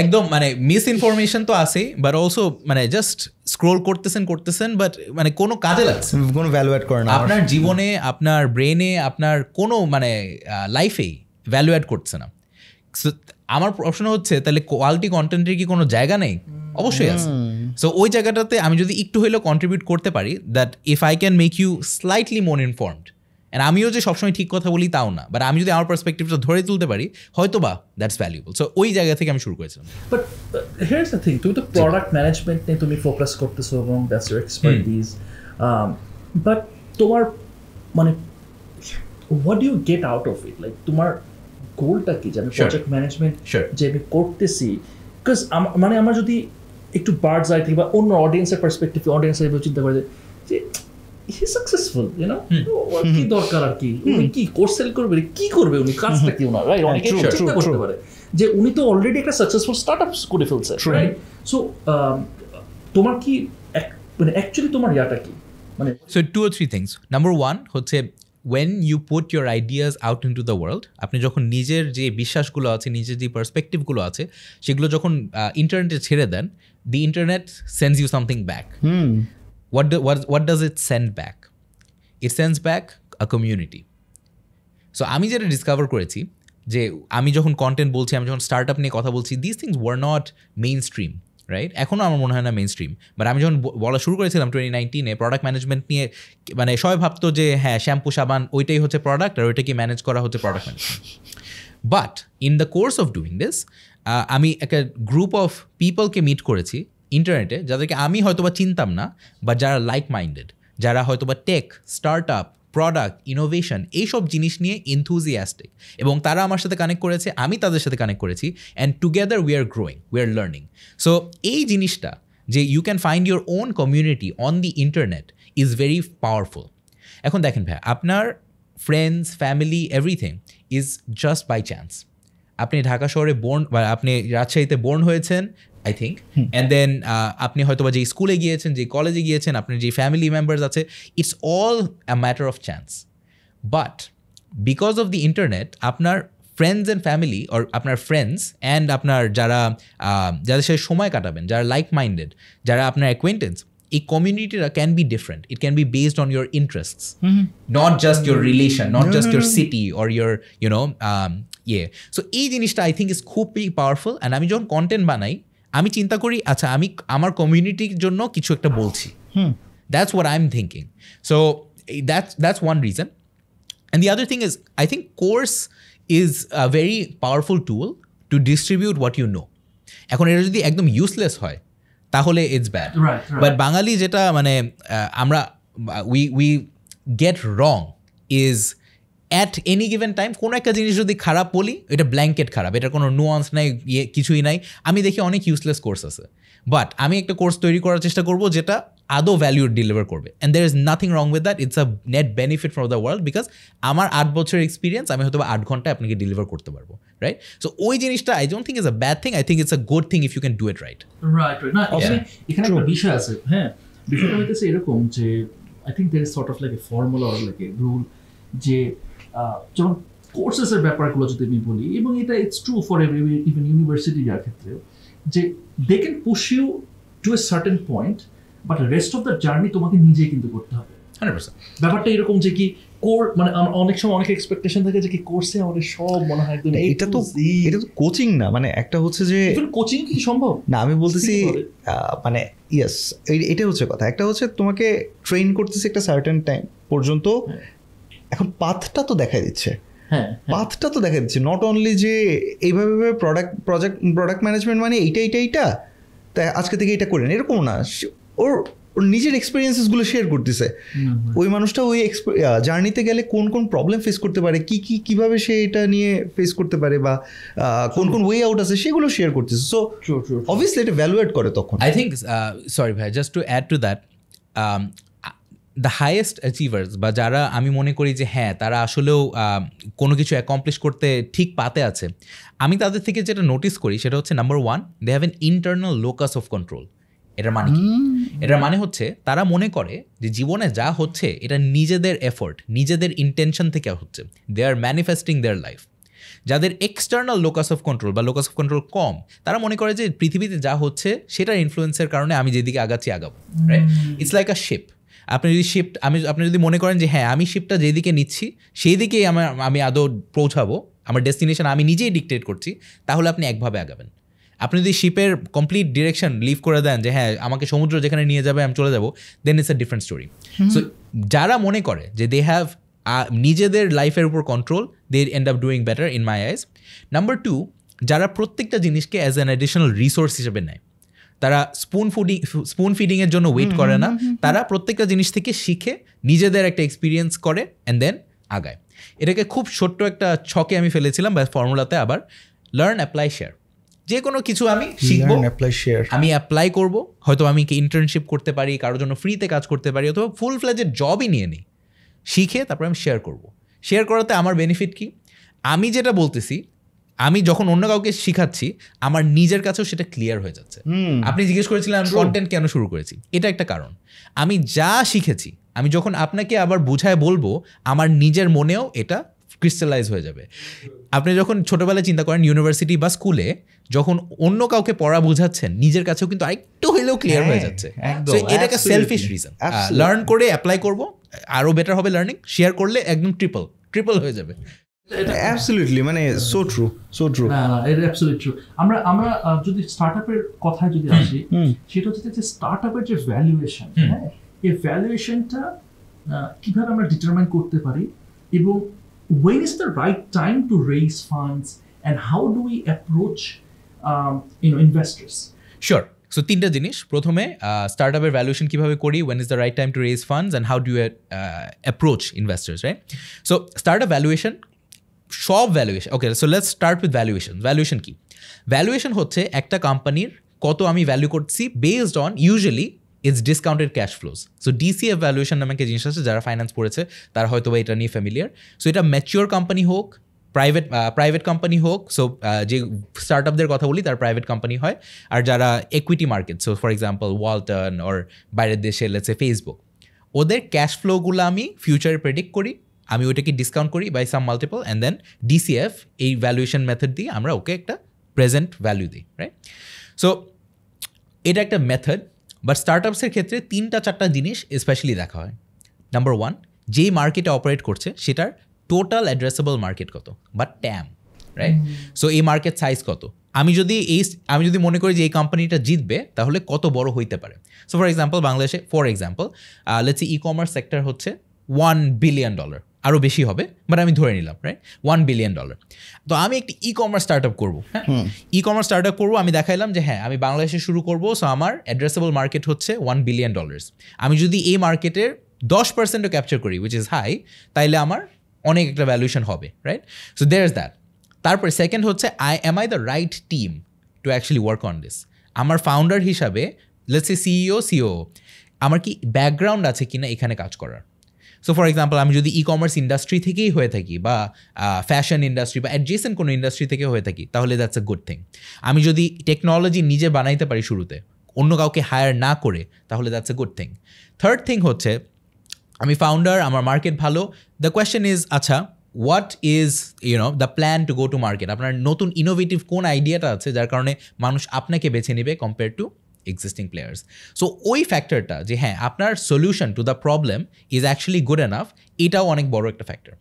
একদম মানে মিসইনফরমেশন তো আছেই, বাট অলসো মানে জাস্ট স্ক্রোল করতেছেন বাট মানে কোনো কাজে লাগছে, কোনো ভ্যালু অ্যাড করে না আপনার জীবনে, আপনার ব্রেনে, আপনার কোনো মানে লাইফেই ভ্যালু অ্যাড করছে না। আমার প্রশ্ন হচ্ছে তাহলে কোয়ালিটি কন্টেন্টের কি কোনো জায়গা নেই? অবশ্যই আছে। সো ওই জায়গাটাতে আমি যদি একটু হইলেও কন্ট্রিবিউট করতে পারি, that if I can make you slightly more informed, and আমিও যে সবসময় ঠিক কথা বলি তাও না, বাট আমি যদি আমার পার্সপেক্টিভটা ধরে তুলতে পারি হয়তো বা দ্যাটস ভ্যালুয়েবল। সো ওই জায়গা থেকে আমি শুরু করেছিলাম। বাট হিয়ারস দ্য থিং, তুমি তো প্রোডাক্ট ম্যানেজমেন্ট নিয়ে তুমি ফোকাস করতেছো এবং দ্যাটস ইউর এক্সপার্টিজ, বাট তোমার মানে what do you get out of it? Like তোমার গোলটা কি যে আমি প্রজেক্ট ম্যানেজমেন্ট যে আমি করতেছি? বিকজ মানে আমরা যদি একটু বার্ডস আই থেকে বা অন্য অডিয়েন্সের পার্সপেক্টিভ অডিয়েন্সের চিন্তা করে যে হি সাকসেসফুল, ইউ নো, কি দরকার আর কি, উনি কি কোর্স সেল করবে, কি করবে উনি, কাজটা কি ওনার, রাইট? অনেকে চিন্তা করতে পারে যে উনি তো অলরেডি একটা সাকসেসফুল স্টার্টআপ করে ফেলছে, রাইট? সো তোমার কি মানে অ্যাকচুয়ালি তোমার ইয়াটা কি? মানে সো 2 or 3 things. Number 1 হচ্ছে when you put your ideas out into the world, আপনি যখন নিজের যে বিশ্বাসগুলো আছে, নিজের যে পার্সপেক্টিভগুলো আছে সেগুলো যখন ইন্টারনেটে ছেড়ে দেন, the internet sends you something back. What does it send back? It sends back a community. So আমি যেটা ডিসকভার করেছি যে আমি যখন কন্টেন্ট বলছি, আমি যখন স্টার্টআপ নিয়ে কথা বলছি, these things were not mainstream, right? এখনও আমার মনে হয় না মেইন স্ট্রিম, বাট আমি যখন বলা শুরু করেছিলাম 2019-এ প্রোডাক্ট ম্যানেজমেন্ট নিয়ে, মানে সবাই ভাবতো যে হ্যাঁ শ্যাম্পু সাবান ওইটাই হচ্ছে প্রোডাক্ট আর ওইটাকে ম্যানেজ করা হচ্ছে product management. But in the course of doing this আমি একটা গ্রুপ অফ পিপলকে মিট করেছি ইন্টারনেটে, যাদেরকে আমি হয়তোবা চিনতাম না, বাট যারা লাইক মাইন্ডেড, যারা হয়তোবা টেক, স্টার্টআপ, প্রোডাক্ট, ইনোভেশন এইসব জিনিস নিয়ে এনথুজিয়াস্টিক, এবং তারা আমার সাথে কানেক্ট করেছে, আমি তাদের সাথে কানেক্ট করেছি, and together we are growing, we are learning. So এই জিনিসটা যে you can find your own community on the internet is very powerful. এখন দেখেন ভাই, আপনার friends, family, everything is just by chance. আপনি ঢাকা শহরে বোর্ন বা আপনি রাজশাহীতে বোর্ন হয়েছেন, আই থিঙ্ক, অ্যান্ড দেন আপনি হয়তো বা যে স্কুলে গিয়েছেন, যে কলেজে গিয়েছেন, আপনার যে ফ্যামিলি মেম্বার্স আছে, it's all a matter of chance. But because of the internet আপনার ফ্রেন্ডস অ্যান্ড ফ্যামিলি, অর আপনার ফ্রেন্ডস অ্যান্ড আপনার যাদের সাথে সময় কাটাবেন, যারা লাইক মাইন্ডেড, যারা আপনার অ্যাকোয়েন্টেন্স, এই কমিউনিটিটা can be different. It can be based on your interests, not just your relation, not just your city or your you know so এই জিনিসটা আই থিঙ্ক ইজ খুবই পাওয়ারফুল। অ্যান্ড আমি যখন কন্টেন্ট বানাই আমি চিন্তা করি আচ্ছা আমি আমার কমিউনিটির জন্য কিছু একটা বলছি, that's what I am thinking. So that's one reason. And the other thing is I think course is a very powerful tool to distribute what you know. এখন এটা যদি একদম ইউজলেস হয় তাহলে ইটস ব্যাড। বাট বাঙালি যেটা মানে আমরা we get wrong is at any given time কোনো একটা জিনিস যদি খারাপ বলি এটা ব্ল্যাঙ্কেট খারাপ, এটার কোনো নুয়ান্স নাই, কিছুই নাই। আমি দেখি অনেক ইউজলেস কোর্স আছে, বাট আমি একটা কোর্স তৈরি করার চেষ্টা করব যেটা আদৌ ভ্যালু ডেলিভার করবে, and there is nothing wrong with that, it's a net benefit for the world, because আমার 8 বছরের এক্সপিরিয়েন্স আমি হয়তো 8 ঘন্টায় আপনাকে ডেলিভার করতে পারবো, রাইট? সো ওই জিনিসটা I don't think is a bad thing, I think it's a good thing if you can do it right. Right না এখানে একটা বিষয় আছে, হ্যাঁ বিষয়টা হইতেছে এরকম যে I think there is sort of like a formula or like a rule, যে যেমন কোর্সেসের ব্যাপারগুলো যদি আমি বলি, এবং এটা it's true for every even university যার ক্ষেত্রে, যে they can push you to a certain point, but rest of the journey তোমাকে নিজেই কিন্তু করতে হবে। 100%। ব্যাপারটা এরকম যে কি মানে অনেক সময় অনেক এক্সপেকটেশন থাকে যে কি কোর্সে আমাদের সব মনে হয় একদম, এটা তো কোচিং না, মানে একটা হচ্ছে যে কোচিং কি সম্ভব না, আমি বলতেছি মানে ইয়েস এটা হচ্ছে কথা। একটা হচ্ছে তোমাকে ট্রেন করতেছে একটা সার্টেন টাইম পর্যন্ত, এখন পাথটা তো দেখা দিচ্ছে, পাথটা তো দেখা দিচ্ছে, নট অনলি যে এইভাবে প্রোডাক্ট ম্যানেজমেন্ট মানে এইটা তাই আজকে থেকে এটা করেন এরকম না, ওর নিজের এক্সপিরিয়েন্সেসগুলো শেয়ার করতেছে। ওই মানুষটা ওই জার্নিতে গেলে কোন কোন প্রবলেম ফেস করতে পারে, কিভাবে সে এটা নিয়ে ফেস করতে পারে, বা কোন ওয়ে আউট আছে সেগুলো শেয়ার করতেছে। সো অবভিয়াসলি এটা ভ্যালুয়েট করে তখন। আই থিঙ্ক সরি ভাই, just to add to that, the highest achievers বা যারা আমি মনে করি যে হ্যাঁ তারা আসলেও কোনো কিছু অ্যাকমপ্লিশ করতে ঠিক পাতে আছে, আমি তাদের থেকে যেটা নোটিস করি সেটা হচ্ছে number 1, they have an internal locus of control. এটার মানে কি? এটার মানে হচ্ছে তারা মনে করে যে জীবনে যা হচ্ছে এটা নিজেদের এফোর্ট, নিজেদের ইন্টেনশন থেকে হচ্ছে, দে আর ম্যানিফেস্টিং দেয়ার লাইফ। যাদের এক্সটার্নাল লোকাস অফ কন্ট্রোল বা লোকাস অফ কন্ট্রোল কম, তারা মনে করে যে পৃথিবীতে যা হচ্ছে সেটার ইনফ্লুয়েন্সের কারণে আমি যেদিকে আগাচ্ছি আগাবো, right? It's like a ship. আপনি যদি মনে করেন যে হ্যাঁ আমি শিপটা যেদিকে নিচ্ছি সেই দিকেই আমি আদৌ পৌঁছাবো, আমার ডেস্টিনেশন আমি নিজেই ডিকটেট করছি, তাহলে আপনি একভাবে আগাবেন। আপনি যদি শিপের কমপ্লিট ডিরেকশন লিভ করে দেন যে হ্যাঁ আমাকে সমুদ্র যেখানে নিয়ে যাবে আমি চলে যাবো, then it's a different story. So যারা মনে করে যে দে হ্যাভ নিজেদের লাইফের উপর control, they end up doing better in my eyes. Number 2, যারা প্রত্যেকটা জিনিসকে অ্যাজ অ্যান অ্যাডিশনাল রিসোর্স হিসেবে নেয়, তারা স্পুন ফিডিংয়ের জন্য ওয়েট করে না, তারা প্রত্যেকটা জিনিস থেকে শিখে নিজেদের একটা এক্সপিরিয়েন্স করে অ্যান্ড দেন আগায়। এটাকে খুব ছোট্ট একটা ছকে আমি ফেলেছিলাম বা ফর্মুলাতে, আবার লার্ন, অ্যাপ্লাই, শেয়ার। যে কোনো কিছু আমি শিখবো, আমি অ্যাপ্লাই করব, হয়তো আমি ইন্টার্নশিপ করতে পারি, কারোর জন্য ফ্রিতে কাজ করতে পারি, অথবা ফুল ফ্লেজের জবই নিয়ে নিই, শিখে তারপর আমি শেয়ার করব। শেয়ার করাতে আমার বেনিফিট কি? আমি যেটা বলতেছি, আমি যখন অন্য কাউকে শিখাচ্ছি আমার নিজের কাছেও সেটা ক্লিয়ার হয়ে যাচ্ছে। আপনি জিজ্ঞেস করেছিলেন আমি কন্টেন্ট কেন শুরু করেছি, এটা একটা কারণ। আমি যা শিখেছি আমি যখন আপনাকে আবার বুঝায় বলবো, আমার নিজের মনেও এটা ক্রিস্টালাইজ হয়ে যাবে। আপনি যখন ছোটবেলায় চিন্তা করেন ইউনিভার্সিটি বা স্কুলে যখন অন্য কাউকে পড়া বুঝাচ্ছেন, নিজের কাছেও কিন্তু আরেকটু হইলেও ক্লিয়ার হয়ে যাচ্ছে। এটা একটা সেলফিশ রিজন। লার্ন করে অ্যাপ্লাই করব, আরো বেটার হবে লার্নিং, শেয়ার করলে একদম ট্রিপল হয়ে যাবে। অ্যাবসলিউটলি, মানে সো ট্রু। না এটা অ্যাবসলিউটলি ট্রু। আমরা যদি স্টার্টআপের কথায় যদি আসি, সেটা হচ্ছে যে স্টার্টআপের যে ভ্যালুয়েশন, হ্যাঁ এই ভ্যালুয়েশনটা কিভাবে আমরা ডিটারমাইন করতে পারি, এবং when is the right time to raise funds and how do we approach investors? Sure. So 3টা জিনিস। প্রথমে স্টার্টআপের ভ্যালুয়েশন কিভাবে করি, when is the right time to raise funds and how do you approach investors, right? So startup valuation, সব valuation, okay so let's start with valuation. Valuation কি? Valuation হচ্ছে একটা কোম্পানির কত আমি ভ্যালু করছি based on usually it's discounted cash flows. So DCF valuation নামে একটা জিনিস আছে, যারা ফাইন্যান্স পড়েছে তারা হয়তো বা এটা নিয়ে ফ্যামিলিয়ার। সো এটা ম্যাচিওর কোম্পানি হোক, প্রাইভেট কোম্পানি হোক, সো যে স্টার্টআপদের কথা বলি তার প্রাইভেট কোম্পানি হয়, আর যারা equity market, so for example Walton ওর বাইরের দেশে লেটস সে ফেসবুক, ওদের ক্যাশ ফ্লোগুলো আমি ফিউচারে প্রেডিক্ট করি, আমি ওইটাকে ডিসকাউন্ট করি by some multiple, and then DCF এই ভ্যালুয়েশন মেথড দিয়ে আমরা ওকে একটা প্রেজেন্ট ভ্যালু দিই, রাইট? সো এটা একটা মেথড, বাট স্টার্টআপসের ক্ষেত্রে 3-4টা জিনিস স্পেশালি দেখা হয়। নাম্বার 1, যেই মার্কেটে অপারেট করছে সেটার টোটাল অ্যাড্রেসেবল মার্কেট কত বা ট্যাম, রাইট? সো এই মার্কেট সাইজ কত, আমি যদি মনে করি যে এই কোম্পানিটা জিতবে তাহলে কত বড় হইতে পারে। সো ফর এক্সাম্পল বাংলাদেশে লেটস সে ই-কমার্স সেক্টর হচ্ছে $1 বিলিয়ন, আরও বেশি হবে বাট আমি ধরে নিলাম, রাইট? $1 বিলিয়ন। তো আমি একটি ই-কমার্স স্টার্টআপ করবো, হ্যাঁ ই-কমার্স স্টার্টআপ করবো, আমি দেখাইলাম যে হ্যাঁ আমি বাংলাদেশে শুরু করবো, সো আমার অ্যাড্রেসেবল মার্কেট হচ্ছে $1 বিলিয়ন। আমি যদি এই মার্কেটের 10%ও ক্যাপচার করি উইচ ইজ হাই, তাইলে আমার অনেক একটা ভ্যালুয়েশন হবে, right? So there is that. তারপরে সেকেন্ড হচ্ছে am I the right team to actually work on this? আমার ফাউন্ডার হিসাবে, লেটস সে সিইও, আমার কি ব্যাকগ্রাউন্ড আছে কিনা এখানে কাজ করার? সো ফর এক্সাম্পল, আমি যদি ই কমার্স ইন্ডাস্ট্রি থেকেই হয়ে থাকি বা ফ্যাশন ইন্ডাস্ট্রি বা অ্যাডজেসেন্ট কোনো ইন্ডাস্ট্রি থেকে হয়ে থাকি, তাহলে দ্যাটস আ গুড থিং। আমি যদি টেকনোলজি নিজে বানাইতে পারি শুরুতে, অন্য কাউকে হায়ার না করে, তাহলে that's a good thing. Third thing হচ্ছে, আমি ফাউন্ডার, আমার মার্কেট ভালো। দ্য কোয়েশ্চেন ইজ, আচ্ছা what is the plan to go to market? আপনার নতুন ইনোভেটিভ কোন আইডিয়াটা আছে যার কারণে মানুষ আপনাকে বেছে নেবে compare to existing players? So ওই ফ্যাক্টরটা যে হ্যাঁ আপনার solution to the problem is actually good enough, এটাও অনেক বড় একটা ফ্যাক্টর।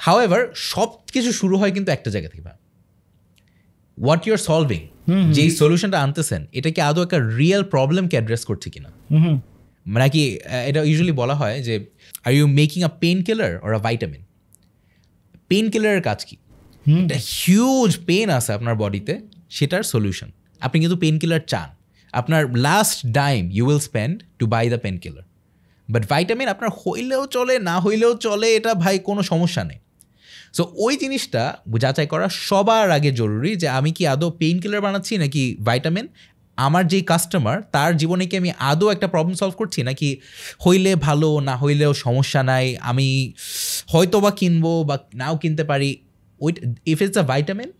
হাউএভার সব কিছু শুরু হয় কিন্তু একটা জায়গা থেকে, হোয়াট ইউর সলভিং, যেই সলিউশনটা আনতেছেন এটা কি আদৌ একটা রিয়েল প্রবলেমকে অ্যাড্রেস করছে কিনা? নাকি এটা ইউজুয়ালি বলা হয় যে are you making a pain killer or a vitamin? Pain কিলারের কাজ কি? একটা হিউজ পেইন আছে আপনার বডিতে, সেটার সলিউশন। আপনি কিন্তু পেইন কিলার চান, আপনার last dime you will spend to buy the painkiller. But vitamin আপনার হইলেও চলে, না হইলেও চলে, এটা ভাই কোনো সমস্যা নেই। সো ওই জিনিসটা যাচাই করা সবার আগে জরুরি, যে আমি কি আদৌ পেইন কিলার বানাচ্ছি নাকি ভাইটামিন? আমার যেই কাস্টমার, তার জীবনে কি আমি আদৌ একটা প্রবলেম সলভ করছি, নাকি হইলে ভালো, না হইলেও সমস্যা নাই, আমি হয়তো বা কিনবো বা নাও কিনতে পারি। ওই if it's a vitamin,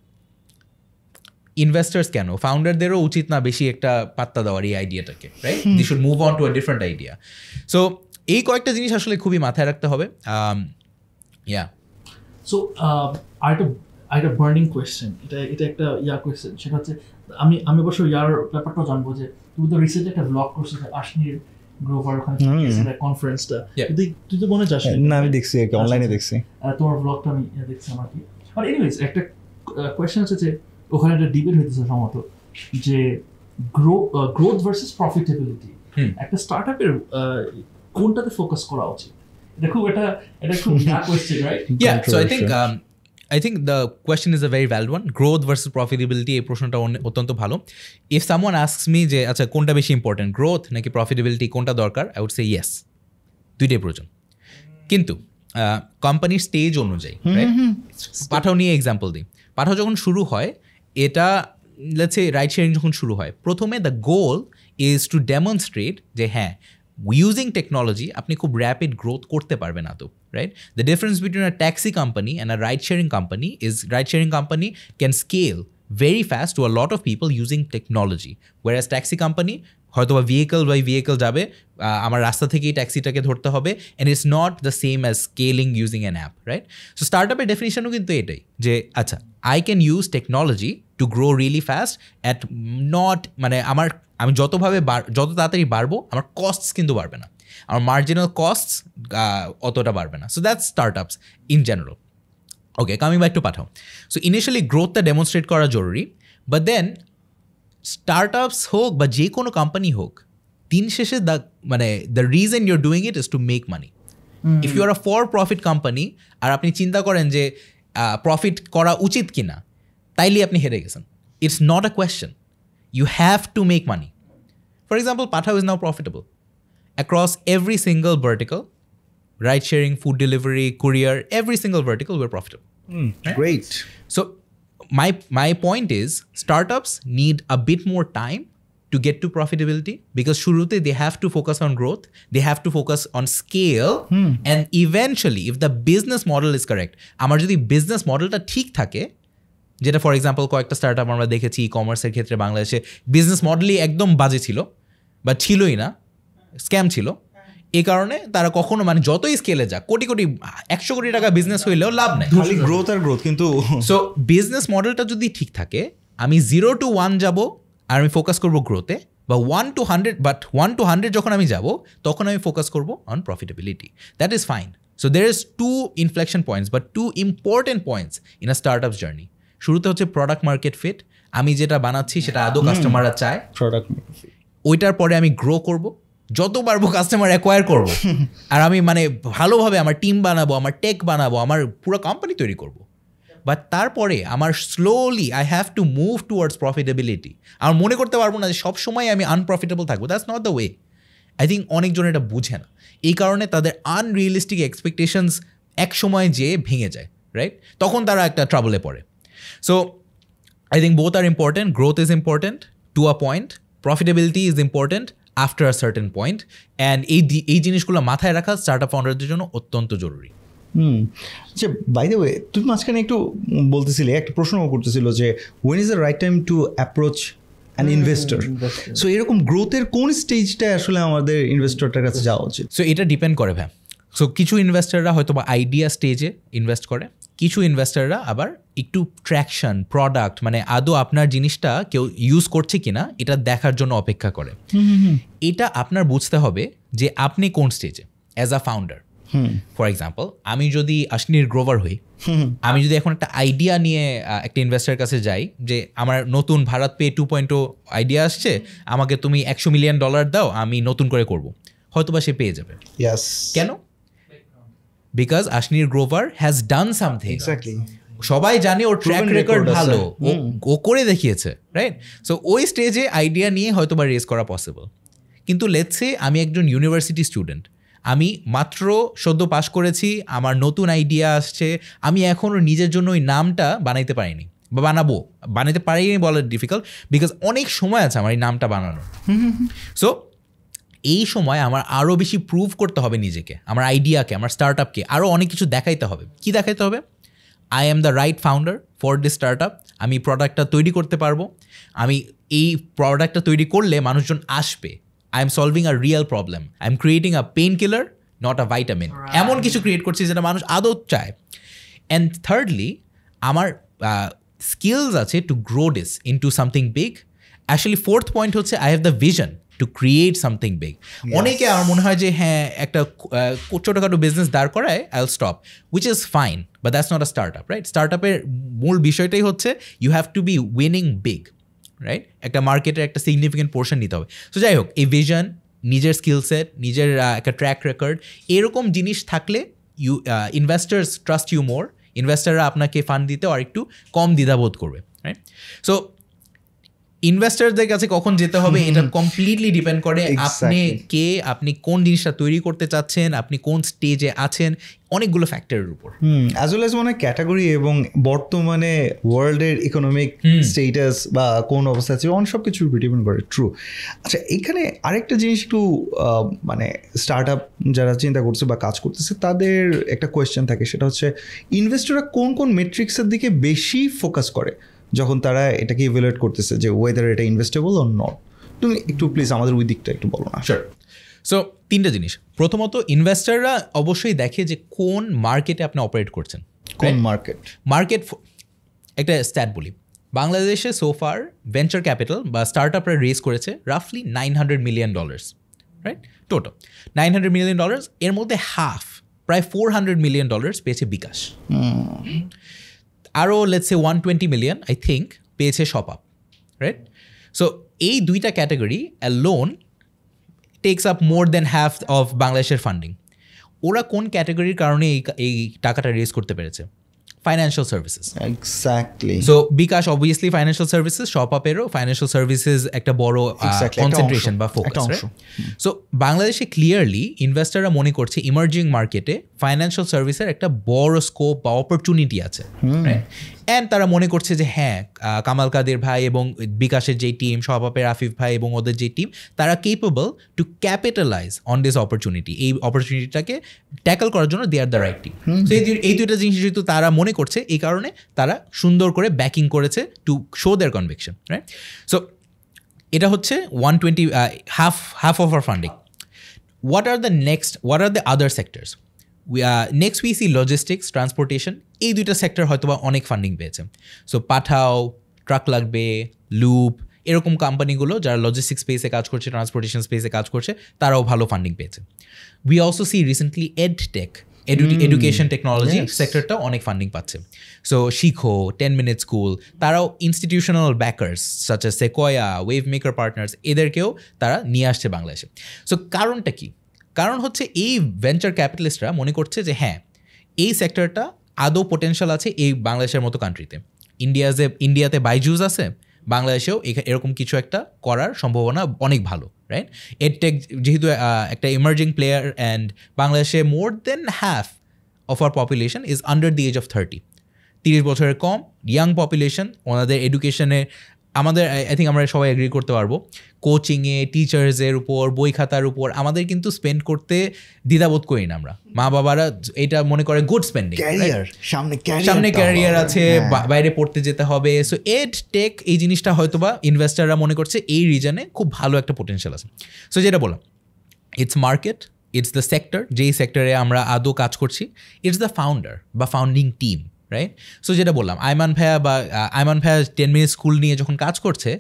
investors কেন, ফাউন্ডারদেরও উচিত না বেশি একটা পাত্তা দেওয়ার এই আইডিয়াটাকে, right? They should move on to a different idea. So এই কয়েকটা জিনিস আসলে খুবই মাথায় রাখতে হবে। সো আরেকটা বার্নিং কোয়েশ্চেন, এটা একটা কোয়েশ্চেন, সেটা হচ্ছে আমি অবশ্য ব্যাপারটা জানবো যে তুমি তো রিসেন্টলি একটা ব্লগ করছো আশনির গ্রোভার ওখানে কনফারেন্সটা, তুই তো মনে যাস না? আমি দেখছি, অনলাইনে দেখছি তোমার ব্লগটা, আমি দেখছি আমার কি। বাট এনিওয়েজ একটা কোয়েশ্চেন আছে যে ওখানে একটা ডিবেট হইতেছে সম্ভবত যে গ্রোথ ভার্সেস প্রফিটেবিলিটি, একটা স্টার্টআপের কোনটাতে ফোকাস করা উচিত? এটা খুব question, right? Yeah, so I think the question is a very valid one. Growth versus profitability, এই প্রশ্নটা অত্যন্ত ভালো। If someone asks me যে আচ্ছা কোনটা বেশি ইম্পর্টেন্ট, গ্রোথ নাকি প্রফিটেবিলিটি, কোনটা দরকার, I would say yes, দুইটাই প্রয়োজন। কিন্তু কোম্পানির স্টেজ অনুযায়ী, রাইট? পাঠাও নিয়ে এক্সাম্পল দিই। পাঠাও যখন শুরু হয়, এটা লেটস সে রাইড শেয়ারিং যখন শুরু হয়, প্রথমে the goal is to demonstrate যে হ্যাঁ ইউজিং টেকনোলজি আপনি খুব র্যাপিড গ্রোথ করতে পারবেন না তো, right? The difference between a taxi company and a ride sharing company is ride sharing company can scale very fast to a lot of people using technology, whereas taxi company হয়তো বা vehicle by vehicle যাবে, আমার রাস্তা থেকেই ট্যাক্সিটাকে ধরতে হবে, and it's not the same as scaling using an app, right? So স্টার্টআপের ডেফিনিশনও কিন্তু এটাই যে আচ্ছা I can use technology to grow really fast at not, মানে আমি যত তাড়াতাড়ি বাড়বো আমার কস্টস কিন্তু বাড়বে না, আমার মার্জিনাল কস্টস অতটা বাড়বে না। So that's startups in general. Okay, coming back to Pathao. So initially গ্রোথটা ডেমনস্ট্রেট করা জরুরি, বাট দেন স্টার্টআপস হোক বা যে কোনো কোম্পানি হোক, দিন শেষে the reason you're doing it is to make money. If you are a for profit company আর আপনি চিন্তা করেন যে প্রফিট করা উচিত কিনা, তাইলে আপনি হেরে গেছেন। It's not a question, you have to make money. For example, Pathao is now profitable across every single vertical, ride sharing, food delivery, courier, every single vertical we're profitable. Right? Great. So my point is startups need a bit more time to get to profitability, because shurute they have to focus on growth, they have to focus on scale, and eventually if the business model is correct, amar jodi business model ta thik thake, যেটা for example কয়েকটা startup আমরা দেখেছি ই কমার্সের ক্ষেত্রে বাংলাদেশে business মডেলই একদম বাজে ছিল বা ছিলই না, স্ক্যাম ছিল। এই কারণে তারা কখনো যতই স্কেলে যাক, কোটি 100 কোটি টাকা বিজনেস হইলেও লাভ নেই, খালি গ্রোথ আর গ্রোথ। কিন্তু সো বিজনেস মডেলটা যদি ঠিক থাকে, আমি 0 to 1 যাব আর আমি ফোকাস করবো গ্রোথে, বা 1 to 100, বাট 1 to 100 যখন আমি যাব তখন আমি ফোকাস করবো on profitability, that is fine. So there is 2 inflection points বা 2 important points in a start আপস জার্নি। শুরুতে হচ্ছে প্রোডাক্ট মার্কেট ফিট, আমি যেটা বানাচ্ছি সেটা আদৌ কাস্টমাররা চায়, ওইটার পরে আমি গ্রো করবো, যত পারবো কাস্টমার অ্যাকোয়ার করবো, আর আমি ভালোভাবে আমার টিম বানাবো, আমার টেক বানাবো, আমার পুরো কোম্পানি তৈরি করবো। বাট তারপরে আমার slowly I have to move towards profitability. আমার মনে করতে পারবো না যে সবসময় আমি আনপ্রফিটেবল থাকবো, that's not the way. I think অনেকজন এটা বুঝে না, এই কারণে তাদের আনরিয়েলিস্টিক এক্সপেকটেশনস এক সময় যেয়ে ভেঙে যায়, রাইট? তখন তারা একটা ট্রাবলে পড়ে। So I think both are important, growth is important to a point, profitability is important after a certain point, and এই জিনিসগুলো মাথায় রাখা স্টার্টআপ ফাউন্ডারদের জন্য অত্যন্ত জরুরি। আচ্ছা, বাই দ্য ওয়ে, তুমি মাঝখানে একটু বলতেছিলে, একটা প্রশ্ন করতেছিল যে when is the right time to approach an investor. So এরকম গ্রোথের কোন স্টেজটা আসলে আমাদের ইনভেস্টরটার কাছে যাওয়া উচিত? সো এটা ডিপেন্ড করে ভাই। সো কিছু ইনভেস্টাররা হয়তো বা আইডিয়া স্টেজে ইনভেস্ট করে, কিছু ইনভেস্টাররা আবার একটু ট্র্যাকশন, প্রোডাক্ট, মানে আদৌ আপনার জিনিসটা কেউ ইউজ করছে কিনা এটা দেখার জন্য অপেক্ষা করে। এটা আপনার বুঝতে হবে যে আপনি কোন স্টেজে as a founder. For example, আমি যদি আশনির গ্রোভার হই, আমি যদি এখন একটা আইডিয়া নিয়ে একটা ইনভেস্টারের কাছে যাই যে আমার নতুন ভারত পে 2.0 আইডিয়া আসছে, আমাকে তুমি $100 মিলিয়ন দাও, আমি নতুন করে করব, হয়তোবা সে পেয়ে যাবে। কেন? বিকজ আশনির গ্রোভার হ্যাজ ডান সামথিং। সবাই জানে ওর ট্র্যাক রেকর্ড ভালো, ও করে দেখিয়েছে, রাইট? সো ওই স্টেজে আইডিয়া নিয়ে হয়তোবা রেজ করা পসিবল। কিন্তু লেটস সে আমি একজন ইউনিভার্সিটি স্টুডেন্ট, আমি মাত্র সদ্য পাশ করেছি, আমার নতুন আইডিয়া আসছে, আমি এখনও নিজের জন্য ওই নামটা বানাইতে পারিনি, বা বানাতে পারিনি বলা ডিফিকাল্ট, বিকজ অনেক সময় আছে আমার এই নামটা বানানোর। সো এই সময় আমার আরও বেশি প্রুভ করতে হবে নিজেকে, আমার আইডিয়াকে, আমার স্টার্ট আপকে আরও অনেক কিছু দেখাইতে হবে। কি দেখাইতে হবে? I am the right founder for this start up, আমি প্রোডাক্টটা তৈরি করতে পারবো, আমি এই প্রোডাক্টটা তৈরি করলে মানুষজন আসবে, I am solving a real problem. I am creating a painkiller, not a vitamin. এমন কিছু ক্রিয়েট করছি যেটা মানুষ আদৌ চায়। And thirdly, আমার skills আছে to grow this into something big. Actually, fourth point হচ্ছে I have the vision to create something big. অনেকে আমার মনে হয় যে হ্যাঁ একটা ছোটোখাটো বিজনেস দাঁড় করায় I'll stop, which is fine, but that's not a startup, right? Startup-এর মূল বিষয়টাই হচ্ছে you have to be winning big. Right? একটা মার্কেটের একটা সিগনিফিকেন্ট পোর্শন নিতে হবে। সো যাই হোক, এই ভিশন, নিজের স্কিল সেট, নিজের একটা ট্র্যাক রেকর্ড, এরকম জিনিস থাকলে ইনভেস্টার্স ট্রাস্ট ইউ মোর, ইনভেস্টাররা আপনাকে ফান্ড দিতে আর একটু কম দ্বিধাবোধ করবে, রাইট? সো ইনভেস্টারদের কাছে কখন যেতে হবে এটা কমপ্লিটলি ডিপেন্ড করে আপনি কে, আপনি কোন জিনিসটা তৈরি করতে চাচ্ছেন, আপনি কোন স্টেজে আছেন, অনেকগুলো ফ্যাক্টরের উপর, অ্যাজ ওয়েল অ্যাজ মানে ক্যাটাগরি এবং বর্তমানে ওয়ার্ল্ডের ইকোনমিক স্টেটাস বা কোন অবস্থা আছে, অনেক সব কিছু ডিপেন্ড করে। ট্রু। আচ্ছা, এখানে আরেকটা জিনিস একটু মানে স্টার্ট আপ যারা চিন্তা করছে বা কাজ করতেছে তাদের একটা কোয়েশ্চেন থাকে, সেটা হচ্ছে ইনভেস্টররা কোন কোন মেট্রিক্সের দিকে বেশি ফোকাস করে যখন তারা এটাকে ইভ্যালুয়েট করতেছে যে ওয়েদার এটা ইনভেস্টেবল অর নট? তুমি একটু প্লিজ আমাদের ওই দিকটা একটু বলো না। শিওর। সো তিনটা জিনিস। প্রথমত, ইনভেস্টাররা অবশ্যই দেখে যে কোন মার্কেটে আপনি অপারেট করছেন। কোন মার্কেট একটা স্ট্যাট বলি, বাংলাদেশে সোফার ভেঞ্চার ক্যাপিটাল বা স্টার্ট আপরা রেজ করেছে রাফলি $900 মিলিয়ন, রাইট? টোটাল $900 মিলিয়ন, এর মধ্যে হাফ, প্রায় $400 মিলিয়ন পেয়েছে বিকাশ, আরও let's say 120 million I think পেয়েছে শপ আপ, রাইট? সো এই দুইটা category alone takes up more than half of বাংলাদেশের ফান্ডিং। ওরা কোন ক্যাটাগরির কারণে এই টাকাটা রেজ করতে পেরেছে? Financial services. Exactly. So bKash obviously financial services, শপ আপেরও ফাইন্যান্সিয়াল সার্ভিসেস একটা বড় কনসেন্ট্রেশন বা ফোকাস। সো বাংলাদেশে ক্লিয়ারলি ইনভেস্টাররা মনে করছে ইমার্জিং মার্কেটে ফাইন্যান্সিয়াল সার্ভিসের একটা বড় স্কোপ বা অপরচুনিটি আছে, অ্যান্ড তারা মনে করছে যে হ্যাঁ, কামাল কাদের ভাই এবং বিকাশের যে টিম, শপ আপের আফিফ ভাই এবং ওদের যে টিম, তারা capable to capitalize on this opportunity. এই অপরচুনিটিটাকে ট্যাকল করার জন্য they are the right team. So এই দুইটা জিনিস যেহেতু তারা মনে করছে, এই কারণে তারা সুন্দর করে ব্যাকিং করেছে to show there conviction, right? So এটা হচ্ছে 120 half of our funding. What are the other sectors? Next we see logistics, transportation. এই দুইটা সেক্টর হয়তো বা অনেক ফান্ডিং পেয়েছে। সো পাঠাও, ট্রাক লাগবে, লুপ, এরকম কোম্পানিগুলো যারা লজিস্টিক স্পেসে কাজ করছে, ট্রান্সপোর্টেশন স্পেসে কাজ করছে, তারাও ভালো ফান্ডিং পেয়েছে। We also see recently edtech, education technology সেক্টরটাও অনেক ফান্ডিং পাচ্ছে। সো শিখো, 10 মিনিট স্কুল, তারাও institutional backers such as Sequoia, wave maker partners, এদেরকেও তারা নিয়ে আসছে বাংলাদেশে। সো কারণটা কি? কারণ হচ্ছে এই ভেঞ্চার ক্যাপিটালিস্টরা মনে করছে যে হ্যাঁ, এই সেক্টরটা আদৌ পোটেনশিয়াল আছে এই বাংলাদেশের মতো কান্ট্রিতে। ইন্ডিয়াতে বাইজুস আছে, বাংলাদেশেও এরকম কিছু একটা করার সম্ভাবনা অনেক ভালো, রাইট? এডটেক যেহেতু একটা ইমার্জিং প্লেয়ার, অ্যান্ড বাংলাদেশে মোর than half of our population is under the age of 30. 30 বছরের কম ইয়াং পপুলেশন, ওনাদের এডুকেশনে আমাদের আই থিঙ্ক আমরা সবাই এগ্রি করতে পারবো, কোচিংয়ে, টিচার্সের উপর, বই খাতার উপর আমাদের কিন্তু স্পেন্ড করতে দ্বিধাবোধ করি না আমরা। মা বাবারা এটা মনে করে গুড স্পেন্ডিং, সামনে ক্যারিয়ার আছে, বাইরে পড়তে যেতে হবে। সো এড টেক এই জিনিসটা হয়তো বা ইনভেস্টাররা মনে করছে এই রিজনে খুব ভালো একটা পোটেনশিয়াল আছে। সো যেটা বললাম, it's market, it's the sector, যেই সেক্টরে আমরা আদৌ কাজ করছি, ইটস দ্য ফাউন্ডার বা ফাউন্ডিং টিম, রাইট? সো যেটা বললাম, আইমান ভাইয়া 10 মিনিট স্কুল নিয়ে যখন কাজ করছে,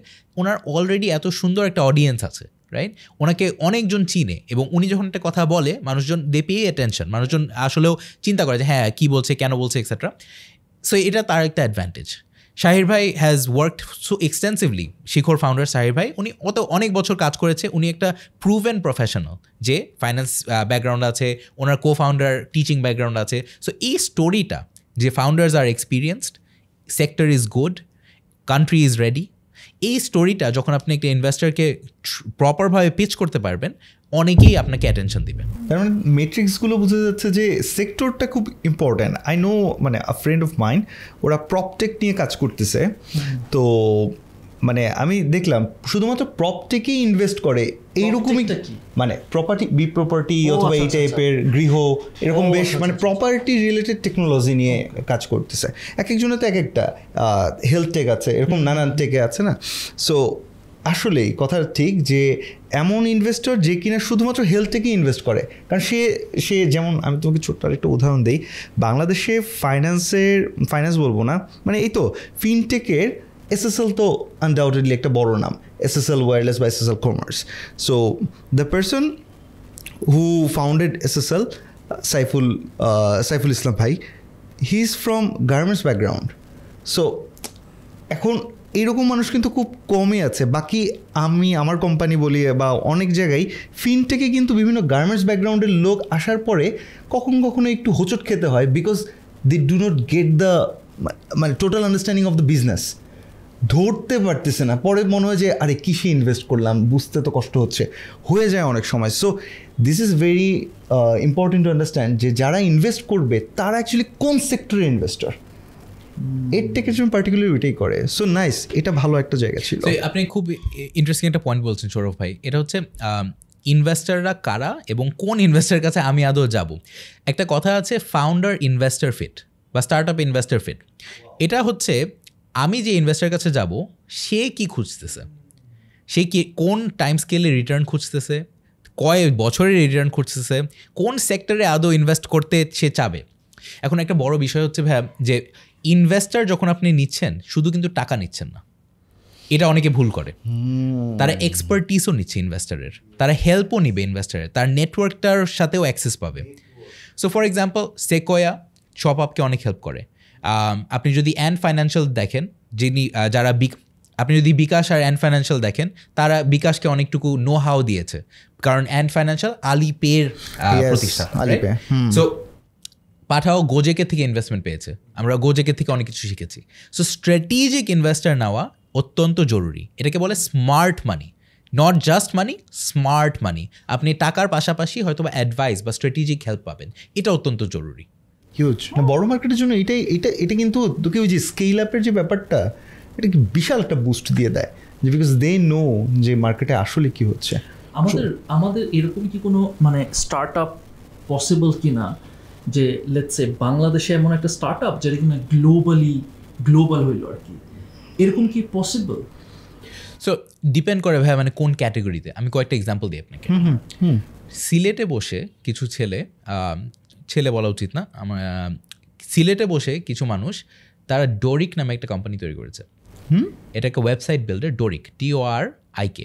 ওনার অলরেডি এত সুন্দর একটা অডিয়েন্স আছে, রাইট? ওনাকে অনেকজন চিনে এবং উনি যখন একটা কথা বলে মানুষজন দে পে অ্যাটেনশন, মানুষজন আসলেও চিন্তা করে যে হ্যাঁ কী বলছে, কেন বলছে, এক্সেট্রা। সো এটা তার একটা অ্যাডভান্টেজ। শাহির ভাই হ্যাজ ওয়ার্কড সো এক্সটেন্সিভলি, শিখর ফাউন্ডার শাহির ভাই, উনি অনেক বছর কাজ করেছে, উনি একটা প্রুভেন প্রফেশনাল, যে ফাইন্যান্স ব্যাকগ্রাউন্ড আছে, ওনার কো ফাউন্ডার টিচিং ব্যাকগ্রাউন্ড আছে। সো এই স্টোরিটা যে founders are experienced, sector is good, country is ready, এই স্টোরিটা যখন আপনি একটা ইনভেস্টরকে প্রপারভাবে পিচ করতে পারবেন, অনেকেই আপনাকে অ্যাটেনশন দিবেন। তার মানে মেট্রিক্সগুলো বোঝা যাচ্ছে যে সেক্টরটা খুব ইম্পর্ট্যান্ট। আই নো, মানে আ ফ্রেন্ড অফ মাইন্ড, ওরা প্রপটেক নিয়ে কাজ করতেছে। তো মানে আমি দেখলাম শুধুমাত্র প্রপটেকেই ইনভেস্ট করে এইরকমই, মানে প্রপার্টি অথবা এই টাইপের গৃহ, এরকম বেশ মানে প্রপার্টি রিলেটেড টেকনোলজি নিয়ে কাজ করতেছে। এক একজনের তো এক একটা, হেলথ টেক আছে, এরকম নানান টেকে আছে না। সো আসলেই কথা ঠিক যে এমন ইনভেস্টর যে কিনা শুধুমাত্র হেলথ টেকে ইনভেস্ট করে, কারণ সে যেমন, আমি তোমাকে ছোট্ট আরেকটা উদাহরণ দিই, বাংলাদেশে ফাইন্যান্স বলবো না, মানে এই তো ফিনটেকের SSL তো আনডাউটেডলি একটা বড় নাম, SSL ওয়্যারলেস বা SSL commerce. So the person who founded SSL, Saiful Islam ভাই, he is from garments background. So এখন এইরকম মানুষ কিন্তু খুব কমই আছে। বাকি আমি আমার কোম্পানি বলি বা অনেক জায়গায় ফিনটেকে কিন্তু বিভিন্ন গার্মেন্টস ব্যাকগ্রাউন্ডের লোক আসার পরে কখনো একটু হোঁচট খেতে হয়, because they do not get the মানে total understanding of the business, ধরতে পারতেছে না। পরে মনে হয় যে আরে কিসে ইনভেস্ট করলাম, বুঝতে তো কষ্ট হয়ে যায় অনেক সময়। So this is very important to understand যে যারা ইনভেস্ট করবে তারা অ্যাকচুয়ালি কোন সেক্টরে ইনভেস্টর, এর টেকের জন্য পার্টিকুলার ওইটাই করে। সো নাইস, এটা ভালো একটা জায়গা ছিল। আপনি খুব ইন্টারেস্টিং একটা পয়েন্ট বলছেন সৌরভ ভাই, এটা হচ্ছে ইনভেস্টাররা কারা এবং কোন ইনভেস্টারের কাছে আমি আদৌ যাব। একটা কথা আছে ফাউন্ডার ইনভেস্টর ফিট বা স্টার্ট আপ ইনভেস্টর ফিট। এটা হচ্ছে আমি যে ইনভেস্টারের কাছে যাব সে কি খুঁজতেছে, সে কি কোন টাইম স্কেলে রিটার্ন খুঁজতেছে, কয় বছরের রিটার্ন খুঁজতেছে, কোন সেক্টরে আদৌ ইনভেস্ট করতে সে চাবে। এখন একটা বড় বিষয় হচ্ছে ভাই যে ইনভেস্টার যখন আপনি নিচ্ছেন শুধু কিন্তু টাকা নিচ্ছেন না, এটা অনেকে ভুল করে। তারা এক্সপার্টিসও নিচ্ছে ইনভেস্টারের, তারা হেল্পও নিবে ইনভেস্টারের, তার নেটওয়ার্কটার সাথেও অ্যাক্সেস পাবে। সো ফর এক্সাম্পল সেকোয়া শপ আপকে অনেক হেল্প করে। আপনি যদি অ্যান্ড ফাইন্যান্সিয়াল দেখেন, আপনি যদি বিকাশ আর অ্যান্ড ফাইন্যান্সিয়াল দেখেন, তারা বিকাশকে অনেকটুকু নো হাউ দিয়েছে, কারণ অ্যান্ড ফাইন্যান্সিয়াল আলিপের প্রতিষ্ঠান। সো পাঠাও গোজেকে থেকে ইনভেস্টমেন্ট পেয়েছে, আমরা গোজেকে থেকে অনেক কিছু শিখেছি। সো স্ট্র্যাটেজিক ইনভেস্টার নেওয়া অত্যন্ত জরুরি। এটাকে বলে smart money, not just money, smart মানি। আপনি টাকার পাশাপাশি হয়তো বা অ্যাডভাইস বা স্ট্র্যাটেজিক হেল্প পাবেন, এটা অত্যন্ত জরুরি। হিউজ না বড় মার্কেটের জন্য এটা কিন্তু তোকে ওই যে স্কেল আপের যে ব্যাপারটা, এটা কি বিশাল একটা বুস্ট দিয়ে দেয়, যে বিকজ দে নো যে মার্কেটে আসলে কি হচ্ছে। আমাদের এরকম কি কোনো মানে স্টার্ট আপ পসিবল কি না, যে লেটস সে বাংলাদেশে এমন একটা স্টার্ট আপ যেটা কিনা গ্লোবাল হইল আর কি, এরকম কি পসিবল? সো ডিপেন্ড করে ভাই মানে কোন ক্যাটেগরিতে। আমি কয়েকটা এক্সাম্পল দিই আপনাকে। সিলেটে বসে কিছু ছেলে বলা উচিত না, সিলেটে বসে কিছু মানুষ তারা ডোরিক নামে একটা কোম্পানি তৈরি করেছে। এটা একটা ওয়েবসাইট বিল্ডার, ডোরিক, DORIK।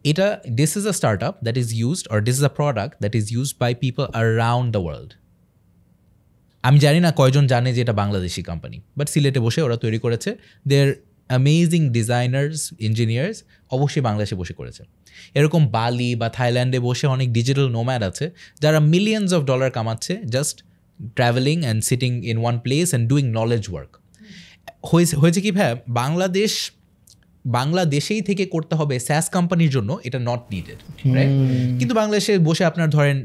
এটা this is a startup that is used, or this is a product that is used by people around the world. আমি জানি না কয়জন জানে যে এটা বাংলাদেশি কোম্পানি, বাট সিলেটে বসে ওরা তৈরি করেছে। দের অ্যামেজিং ডিজাইনার্স, ইঞ্জিনিয়ার্স অবশ্যই বাংলাদেশে বসে করেছে। এরকম বালি বা থাইল্যান্ডে বসে অনেক ডিজিটাল নোম্যাড আছে যারা মিলিয়ন্স অফ ডলার কামাচ্ছে just traveling and sitting in one place and doing knowledge work. হয়েছে কি ভাই, বাংলাদেশ বাংলাদেশেই থেকে করতে হবে স্যাস কোম্পানির জন্য, এটা নট নিডেড, রাইট? কিন্তু বাংলাদেশে বসে আপনার ধরেন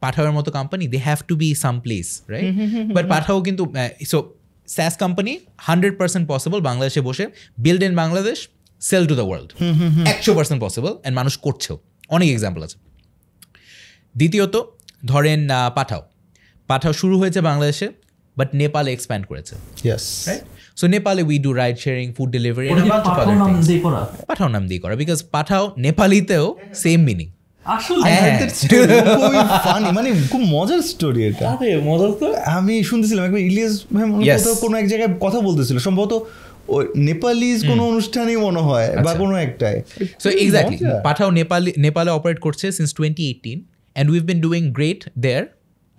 পাঠাওয়ের মতো company, they have to be some place, right? But Pathao কিন্তু সো স্যাস কোম্পানি 100% পসিবল বাংলাদেশে বসে, build in Bangladesh, sell to the world, 100% possible, and মানুষ করছেও, অনেক এক্সাম্পল আছে। দ্বিতীয়ত ধরেন পাঠাও শুরু হয়েছে বাংলাদেশে, বাট নেপালে এক্সপ্যান্ড করেছে, রাইট? সো নেপালে we do ride sharing, food delivery, Pathao নাম দিয়ে করা, বিকজ পাঠাও নেপালিতেও সেম মিনিং। মানে খুব মজার স্টোরি এটা, আমি শুনতেছিলাম একবার ইলিয়াস কোনো এক জায়গায় কথা বলতেছিল, সম্ভবত নেপালিজ কোনো অনুষ্ঠানেই মনে হয় বা কোনো একটাই। সো এক্স্যাক্টলি পাঠাও নেপালে অপারেট করছে since 2018 and we've been doing great there,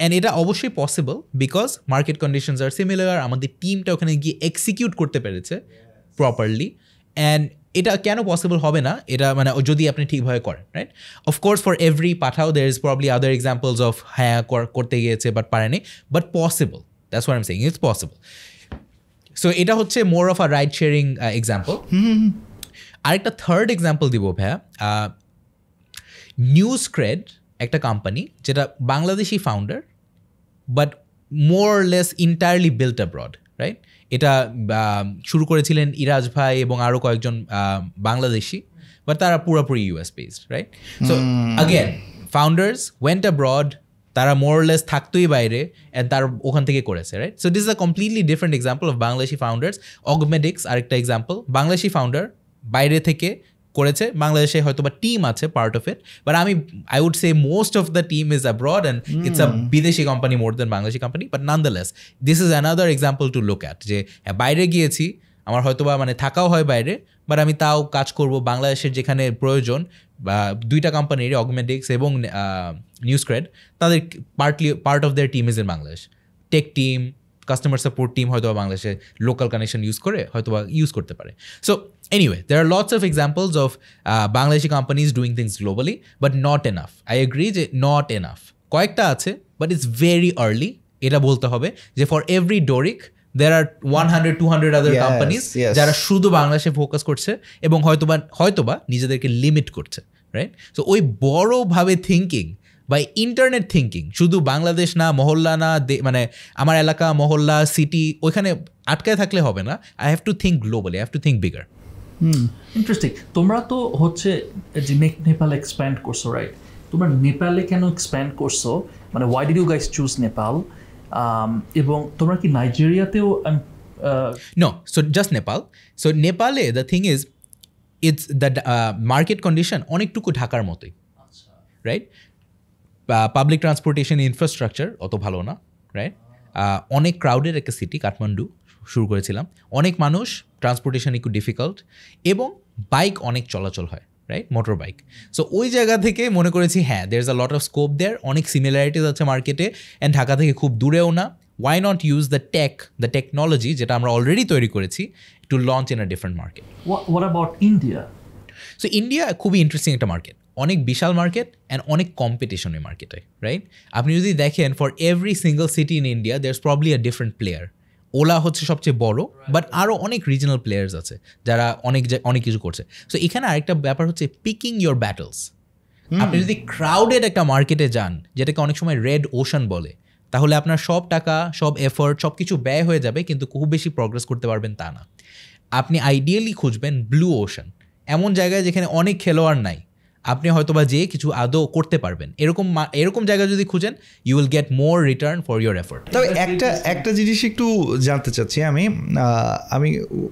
and এটা অবশ্যই possible because market conditions are similar, আমাদের টিমটা ওখানে গিয়ে এক্সিকিউট করতে পেরেছে প্রপারলি। অ্যান্ড এটা কেন পসিবল হবে না, এটা মানে যদি আপনি ঠিকভাবে করেন, right? Of course for every Pathao there is probably other examples of হ্যাঁ করতে গিয়েছে বাট পারেনি, but possible, that's what I am saying, it's possible. So এটা হচ্ছে more of a ride sharing example. আরেকটা থার্ড এক্সাম্পল দিব ভাইয়া, নিউজক্রেড, একটা কোম্পানি যেটা Bangladeshi founder but more less ইন্টায়ারলি built abroad, right? এটা শুরু করেছিলেন ইরাজ ভাই এবং আরও কয়েকজন বাংলাদেশি, বাট তারা পুরোপুরি US based, right? So again founders went abroad, তারা মোর লেস থাকতোই বাইরে, অ্যান্ড তারা ওখান থেকে করেছে, right? So this is a completely different example of Bangladeshi founders. Augmedix আরেকটা এক্সাম্পল, বাংলাদেশি ফাউন্ডার বাইরে থেকে করেছে, বাংলাদেশে হয়তো বা টিম আছে part of it, but I would say most of the team is abroad and it's a বিদেশি company more than Bangladeshi company, but nonetheless this is another example to look at, যে বাইরে গিয়েছি, আমার হয়তো বা মানে থাকাও হয় বাইরে, বাট আমি তাও কাজ করব বাংলাদেশের যেখানে প্রয়োজন, বা দুইটা কোম্পানির অগমেডিক্স এবং নিউজক্রেড, তাদের part of their team is in Bangladesh, tech team, customer support team হয়তো বাংলাদেশে লোকাল কানেকশন ইউজ করে হয়তো বা ইউজ করতে পারে। So anyway, there are lots of examples of Bangladeshi companies doing things globally, but not enough. I agree যে not enough. কয়েকটা আছে, but it's very early. এটা বলতে হবে যে for every Doric, there are 100-200 other companies যারা শুধু বাংলাদেশে ফোকাস করছে এবং হয়তোবা নিজেদেরকে লিমিট করছে, রাইট? সো ওই বড়ভাবে থিঙ্কিং বা ইন্টারনেট থিঙ্কিং, শুধু বাংলাদেশ না, মহল্লা না, মানে আমার এলাকা, মহল্লা, সিটি, ওইখানে আটকায় থাকলে হবে না। I have to think globally, I have to think bigger. Interesting. তোমরা তো হচ্ছে যে নেপাল এক্সপ্যান্ড করছো, রাইট? তোমরা নেপালে কেন এক্সপ্যান্ড করছো, মানে why did you guys choose Nepal? এবং তোমরা কি নাইজেরিয়াতেও? No, so just Nepal. So নেপালে the thing is, it's the market condition অনেকটুকু ঢাকার মতোই, রাইট? পাবলিক ট্রান্সপোর্টেশন ইনফ্রাস্ট্রাকচার অত ভালো না, রাইট? অনেক ক্রাউডের একটা সিটি কাঠমান্ডু শুরু করেছিলাম, অনেক মানুষ, ট্রান্সপোর্টেশন একটু ডিফিকাল্ট, এবং বাইক অনেক চলাচল হয়, রাইট? Motor bike. সো ওই জায়গা থেকে মনে করেছি হ্যাঁ, there is a lot of scope there, অনেক সিমিলারিটিস আছে মার্কেটে, অ্যান্ড ঢাকা থেকে খুব দূরেও না। Why not use the technology যেটা আমরা অলরেডি তৈরি করেছি to launch in a different market. What about India? So India খুবই ইন্টারেস্টিং একটা মার্কেট, অনেক বিশাল মার্কেট অ্যান্ড অনেক কম্পিটিশন এই মার্কেটে, রাইট? আপনি যদি দেখেন for every single city in India there is probably a different player. Ola হচ্ছে সবচেয়ে বড়, বাট আরও অনেক রিজনাল প্লেয়ার্স আছে যারা অনেক কিছু করছে। সো এখানে আরেকটা ব্যাপার হচ্ছে পিকিং ইয়োর ব্যাটলস। আপনি যদি ক্রাউডেড একটা মার্কেটে যান, যেটাকে অনেক সময় রেড ওশান বলে, তাহলে আপনার সব টাকা, সব এফোর্ট, সব কিছু ব্যয় হয়ে যাবে, কিন্তু খুব বেশি প্রগ্রেস করতে পারবেন তা না। আপনি আইডিয়ালি খুঁজবেন ব্লু ওশান, এমন জায়গায় যেখানে অনেক খেলোয়াড় নাই, আপনি হয়তো বা যে কিছু আদৌ করতে পারবেন, এরকম জায়গা যদি খুঁজেন, you will get more return for your effort. তবে একটা জিনিস একটু জানতে চাচ্ছি আমি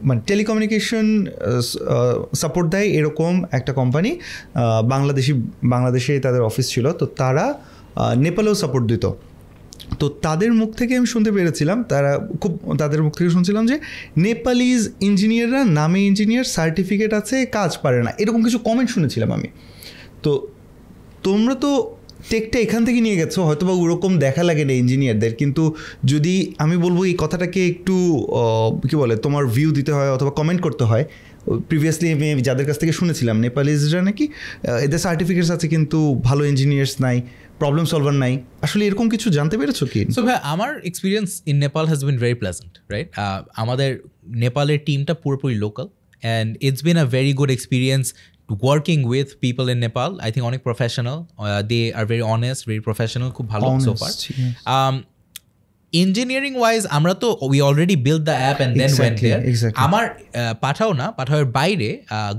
মানে টেলিকমিউনিকেশন সাপোর্ট দেয় এরকম একটা কোম্পানি, বাংলাদেশে তাদের অফিস ছিল, তো তারা নেপালেও সাপোর্ট দিত। তো তাদের মুখ থেকে আমি শুনতে পেরেছিলাম, তাদের মুখ থেকে শুনছিলাম যে নেপালিজ ইঞ্জিনিয়াররা, নামে ইঞ্জিনিয়ার, সার্টিফিকেট আছে, কাজ পারে না, এরকম কিছু কমেন্ট শুনেছিলাম আমি। তো তোমরা তো টেকটা এখান থেকে নিয়ে গেছো, হয়তো বা ওরকম দেখা লাগে না ইঞ্জিনিয়ারদের, কিন্তু যদি আমি বলবো এই কথাটাকে একটু কী বলে, তোমার ভিউ দিতে হয় অথবা কমেন্ট করতে হয়। প্রিভিয়াসলি আমি যাদের কাছ থেকে শুনেছিলাম নেপালিজরা নাকি এদের সার্টিফিকেটস আছে কিন্তু ভালো ইঞ্জিনিয়ার্স নাই, প্রবলেম সলভার নাই, আসলে এরকম কিছু জানতে পেরেছো কি? সো ভাই, আমার experience in Nepal has been very pleasant, right? আমাদের নেপালের টিমটা পুরোপুরি local, and it's been a very good experience working with people in Nepal. I think onek professional, they are very honest, very professional, khub bhalo so far. Yes. Engineering wise আমরা তো we already built the app and then went there. আমার পাঠাও না, পাঠাওয়ের বাইরে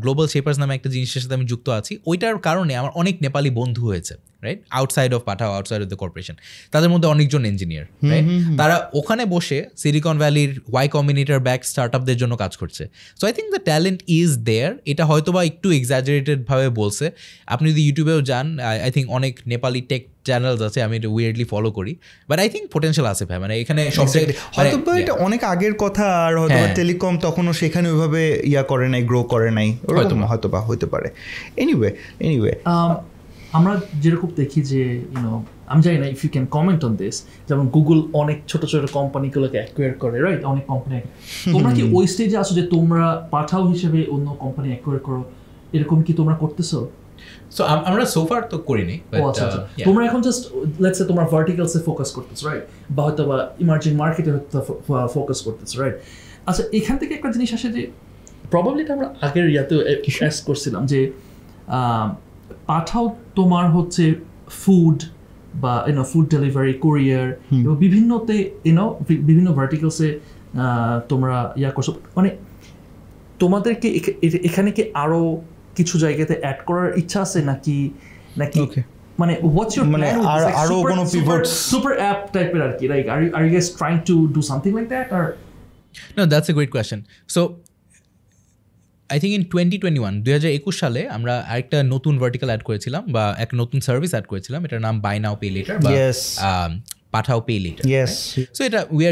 global শেপার্স নামে একটা জিনিসের সাথে আমি যুক্ত আছি, ওইটার কারণে আমার অনেক নেপালি বন্ধু হয়েছে, right, outside of Pathao, outside of the corporation. তাদের মধ্যে অনেকজন ইঞ্জিনিয়ার, রাইট, তারা ওখানে বসে সিলিকন ভ্যালির ওয়াই কম্বিনেটর ব্যাক স্টার্টআপদের জন্য কাজ করছে। So I think the talent is there. এটা হয়তো বা একটু এক্সাজারেটেড ভাবে বলছে। আপনি যদি ইউটিউবেও যান, আই থিঙ্ক অনেক নেপালি টেক চ্যানেলস আছে, আমি এটা উইয়ার্ডলি ফলো করি, বাট আই থিঙ্ক পোটেনশিয়াল আছে ভাই, মানে এখানে সব হয়তো এটা অনেক আগের কথা, আর হয়তো টেলিকম তখনও সেখানে ওইভাবে ইয়া করে নাই, গ্রো করে নাই, হয়তো বা হইতে পারে। এনিওয়ে আমরা যেরকম দেখি যে আমি জানি না if you can comment on this, যেমন গুগল অনেক ছোট ছোট কোম্পানিগুলোকে অ্যাকুয়ার করে, রাইট, অনেক কোম্পানি। তোমরা কি ওই স্টেজে আসো যে তোমরা পাঠাও হিসেবে অন্য কোম্পানি অ্যাকুয়ার করো, এরকম কি তোমরা করতেছো? সো আমরা সোফার তো করিনি, তোমরা এখন জাস্ট লেটস সে তোমরা ভার্টিক্যালসে ফোকাস করতেছো, রাইট, বা হয়তো বা ইমার্জিং মার্কেটে ফোকাস করতেছো, রাইট। আচ্ছা, এখান থেকে একটা জিনিস আসে যে প্রবাবলি আমরা আগের ইয়াতেও অ্যাস করছিলাম যে পাঠাও তোমার হচ্ছে ফুড বা ফুড ডেলিভারি, কোরিয়ার এবং বিভিন্নতে বিভিন্ন ভার্টিক্যালসে তোমরা ইয়া করছো, মানে তোমাদেরকে এখানে কি আরো কিছু জায়গাতে অ্যাড করার ইচ্ছা আছে নাকি মানে হোয়াটস ইউর প্ল্যান, আরো কোনো পিভট সুপার অ্যাপ টাইপের আর কি, like are you guys trying to do something like that or? No, that's a great question. So I think in 2021 সালে আমরা আরেকটা নতুন ভার্টিক্যাল অ্যাড করেছিলাম, বা এক নতুন সার্ভিস অ্যাড করেছিলাম, এটার নাম বাই নাও পে লেটার, বা পাঠাও পে লেটার। সো এটা we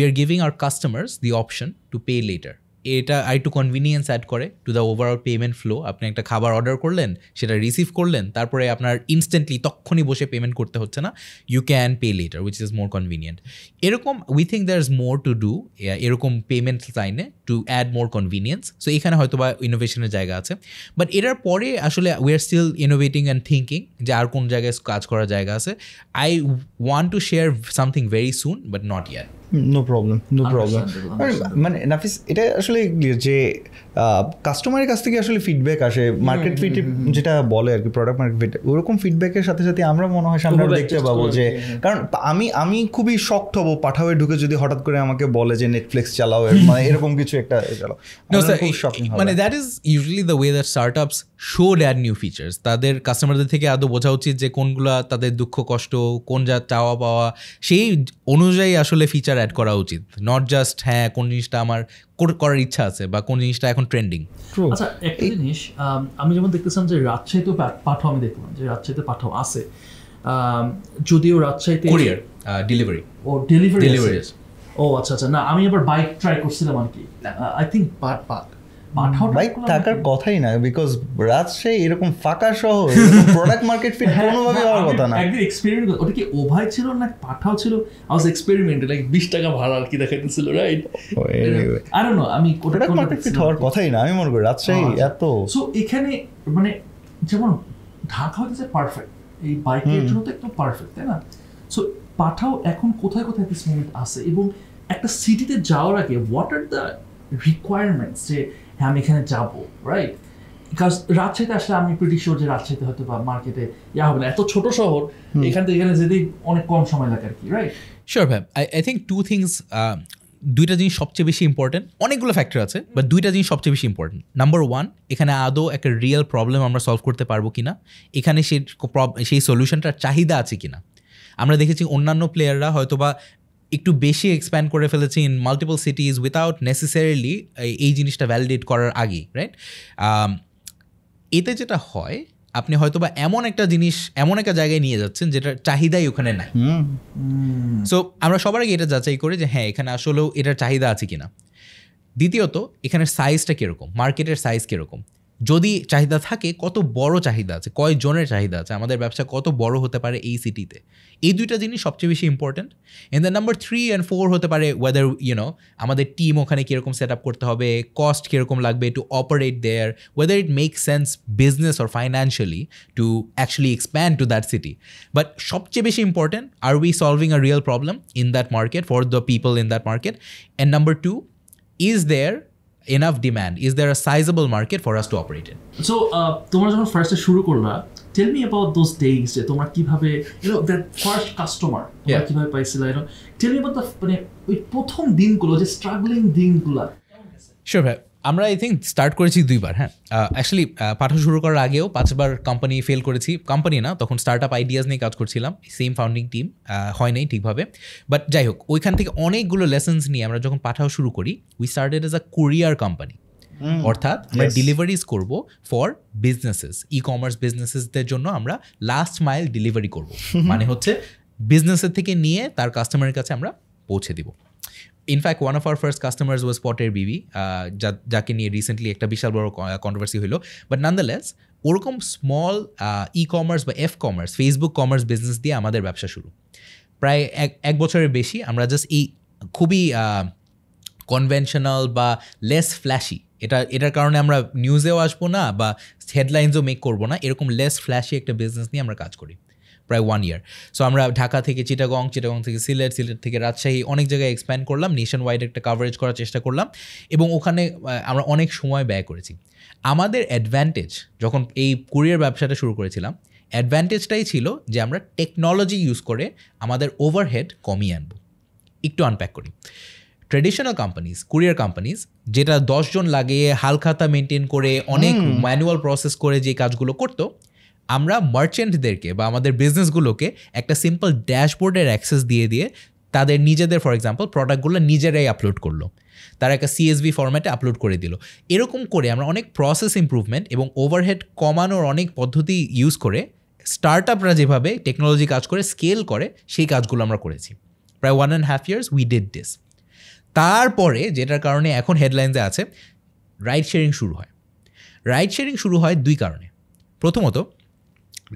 are giving our customers the option to pay later. এটা আরেকটু কনভিনিয়েন্স অ্যাড করে to the overall payment flow. আপনি একটা খাবার অর্ডার করলেন, সেটা রিসিভ করলেন, তারপরে আপনার ইনস্ট্যান্টলি তখনই বসে পেমেন্ট করতে হচ্ছে না, you can pay later, which is more convenient. এরকম we think there is more to do, এরকম পেমেন্ট লাইনে to add more convenience. So এখানে হয়তো বা ইনোভেশনের জায়গা আছে, বাট এটার পরে আসলে we are still innovating and thinking যে আর কোন জায়গায় কাজ করার জায়গা আছে। I want to share something very soon, but not yet. No problem. মানে নাফিস, এটা আসলে যে কাস্টমারের কাছ থেকে আসলে ফিডব্যাক আসে, মার্কেট ফিট যেটা বলে আর কি, প্রোডাক্ট মার্কেট ফিট, ওরকম ফিডব্যাকের সাথে সাথে আমরা মনে হয় সামনে দেখতে পাবো যে, কারণ আমি খুবই শকড হবো পাঠাওয়ে ঢুকে যদি হঠাৎ করে আমাকে বলে যে নেটফ্লিক্স চালাও, মানে এরকম কিছু একটা চালাও। মানে that is usually the way that startups should add new features. তাদের কাস্টমারদের থেকে আদৌ বোঝা উচিত যে কোনগুলা তাদের দুঃখ কষ্ট, কোন যা চাওয়া পাওয়া, সেই অনুযায়ী আসলে ফিচার অ্যাড করা উচিত, নট জাস্ট হ্যাঁ কোন জিনিসটা আমার করার ইচ্ছা আছে বা কোন জিনিসটা এখন ট্রেন্ডিং। আচ্ছা, একটা জিনিস আমি যেমন দেখতেছিলাম যে রাজশাহীতেও পাঠাও, আমি দেখলাম যে রাজশাহীতে পাঠাও আছে, যদিও রাজশাহীতে কুরিয়ার ডেলিভারি ডেলিভারি। ও আচ্ছা, না আমি আবার বাইক ট্রাই করছিলাম আর কি। আই থিঙ্ক বাইক থাকার কথাই না, বিকজ রাজশাহী এরকম ফাঁকা শহর, প্রোডাক্ট মার্কেট ফিট কোনোভাবে হওয়ার কথা না। একদিন এক্সপেরিমেন্ট, ওটা কি ওভাই ছিল না পাঠাও ছিল, আই ওয়াজ এক্সপেরিমেন্ট, লাইক 20 টাকা ভাড়া আর কি দেখাইতেছিল, রাইট? আই ডোন্ট নো, আমি প্রোডাক্ট মার্কেট ফিট হওয়ার কথাই না, আমি মনে করি রাজশাহী এত। সো এখানে মানে যেমন ঢাকা হচ্ছে পারফেক্ট, এই বাইকের জন্য তো একদম পারফেক্ট, তাই না? সো পাঠাও এখন কোথায় কোথায় দিস মোমেন্ট আছে, এবং একটা সিটিতে যাওয়ার আগে হোয়াট আর দ্য রিকোয়ারমেন্টস যে হ্যাঁ আমি এখানে যাবো, রাইট? বিকজ রাজশাহীতে আসলে আমি প্রিটি শিওর যে রাজশাহীতে হয়তো বা মার্কেটে ইয়া হবে না, এত ছোট শহর, এখান থেকে এখানে যেতেই অনেক কম সময় লাগে আর কি, রাইট? শিওর ভাই, আই থিঙ্ক টু থিংস, দুইটা জিনিস সবচেয়ে বেশি ইম্পর্টেন্ট, অনেকগুলো ফ্যাক্টর আছে বাট দুইটা জিনিস সবচেয়ে বেশি ইম্পর্টেন্ট। নাম্বার ওয়ান, এখানে আদৌ একটা রিয়েল প্রবলেম আমরা সলভ করতে পারবো কিনা, এখানে সেই সলিউশনটার চাহিদা আছে কিনা। আমরা দেখেছি অন্যান্য প্লেয়াররা হয়তো বা একটু বেশি এক্সপ্যান্ড করে ফেলেছে ইন মাল্টিপল সিটিজ উইথাউট নেসেসারিলি এই জিনিসটা ভ্যালিডেট করার আগেই, রাইট? এতে যেটা হয়, আপনি হয়তো বা এমন একটা জিনিস এমন একটা জায়গায় নিয়ে যাচ্ছেন যেটার চাহিদাই ওখানে নাই। সো আমরা সবার আগে এটা যাচাই করি যে হ্যাঁ এখানে আসলেও এটার চাহিদা আছে কিনা। দ্বিতীয়ত, এখানের সাইজটা কীরকম, মার্কেটের সাইজ কীরকম, যদি চাহিদা থাকে কত বড় চাহিদা আছে, কয়জনের চাহিদা আছে, আমাদের ব্যবসা কত বড় হতে পারে এই সিটিতে। এই দুইটা জিনিস সবচেয়ে বেশি important. And the number 3 and 4 হতে পারে ওয়েদার আমাদের টিম ওখানে কীরকম সেট আপ করতে হবে, কস্ট কীরকম লাগবে to operate there, whether it make sense business or financially to actually expand to that city. But সবচেয়ে বেশি important, are we solving a real problem in that market for the people in that market. And number 2, is there enough demand? Is there a sizable market for us to operate in? So তোমরা যখন ফার্স্টে শুরু করলা, tell me about those days যে তোমরা কিভাবে that first customer তোমরা কিভাবে পাইছিলা, tell me about the মানে ওই প্রথম দিনগুলো, যে স্ট্রাগলিং দিনগুলো। Sure ভাই, আমরা আই থিঙ্ক স্টার্ট করেছি 2বার। হ্যাঁ, অ্যাকচুয়ালি পাঠাও শুরু করার আগেও 5বার কোম্পানি ফেল করেছি। কোম্পানি না, তখন স্টার্ট আপ আইডিয়াস নিয়ে কাজ করছিলাম, সেম ফাউন্ডিং টিম, হয় নাই ঠিকভাবে। বাট যাই হোক, ওইখান থেকে অনেকগুলো লেসন্স নিয়ে আমরা যখন পাঠাও শুরু করি, we started as a courier company. অর্থাৎ আমরা ডেলিভারিজ করব ফর বিজনেসেস, ই কমার্স বিজনেসেসদের জন্য আমরা লাস্ট মাইল ডেলিভারি করব। মানে হচ্ছে বিজনেসের থেকে নিয়ে তার কাস্টমারের কাছে আমরা পৌঁছে দিব। In fact one of our first customers was স্পটের বিবি, যাকে নিয়ে রিসেন্টলি একটা বিশাল বড় কন্ট্রোভার্সি হলো। বাট নানদালেস ওরকম স্মল ই কমার্স বা F commerce, Facebook commerce business দিয়ে আমাদের ব্যবসা শুরু। প্রায় এক বছরের বেশি আমরা জাস্ট এই খুবই কনভেনশনাল বা লেস ফ্ল্যাশি, এটার কারণে আমরা নিউজেও আসবো না বা হেডলাইন্সও মেক করবো না, এরকম লেস ফ্ল্যাশি একটা বিজনেস নিয়ে আমরা কাজ করি প্রায় 1 year। সো আমরা ঢাকা থেকে চিটাগং, চিটাগং থেকে সিলেট, সিলেট থেকে রাজশাহী, অনেক জায়গায় এক্সপ্যান্ড করলাম, নেশন ওয়াইড একটা কাভারেজ করার চেষ্টা করলাম, এবং ওখানে আমরা অনেক সময় ব্যয় করেছি। আমাদের অ্যাডভান্টেজ যখন এই কুরিয়ার ব্যবসাটা শুরু করেছিলাম, অ্যাডভান্টেজটাই ছিল যে আমরা টেকনোলজি ইউজ করে আমাদের ওভারহেড কমিয়ে আনবো। একটু আনপ্যাক করি। ট্রেডিশনাল কোম্পানিজ, কুরিয়ার কোম্পানিজ, যেটা 10 জন লাগিয়ে হালখাতা মেনটেন করে অনেক ম্যানুয়াল প্রসেস করে যে কাজগুলো করতো, আমরা মার্চেন্টদেরকে বা আমাদের বিজনেসগুলোকে একটা সিম্পল ড্যাশবোর্ডের অ্যাক্সেস দিয়ে তাদের নিজেদের, ফর এক্সাম্পল, প্রোডাক্টগুলো নিজেরাই আপলোড করলো, তারা একটা CSV ফরম্যাটে আপলোড করে দিল। এরকম করে আমরা অনেক প্রসেস ইমপ্রুভমেন্ট এবং ওভারহেড কমানোর অনেক পদ্ধতি ইউজ করে স্টার্ট আপরা যেভাবে টেকনোলজি কাজ করে স্কেল করে, সেই কাজগুলো আমরা করেছি। প্রায় 1.5 years উই ডিড দিস। তারপরে যেটার কারণে এখন হেডলাইন্সে আছে, রাইড শেয়ারিং শুরু হয়। রাইড শেয়ারিং শুরু হয় 2 কারণে। প্রথমত,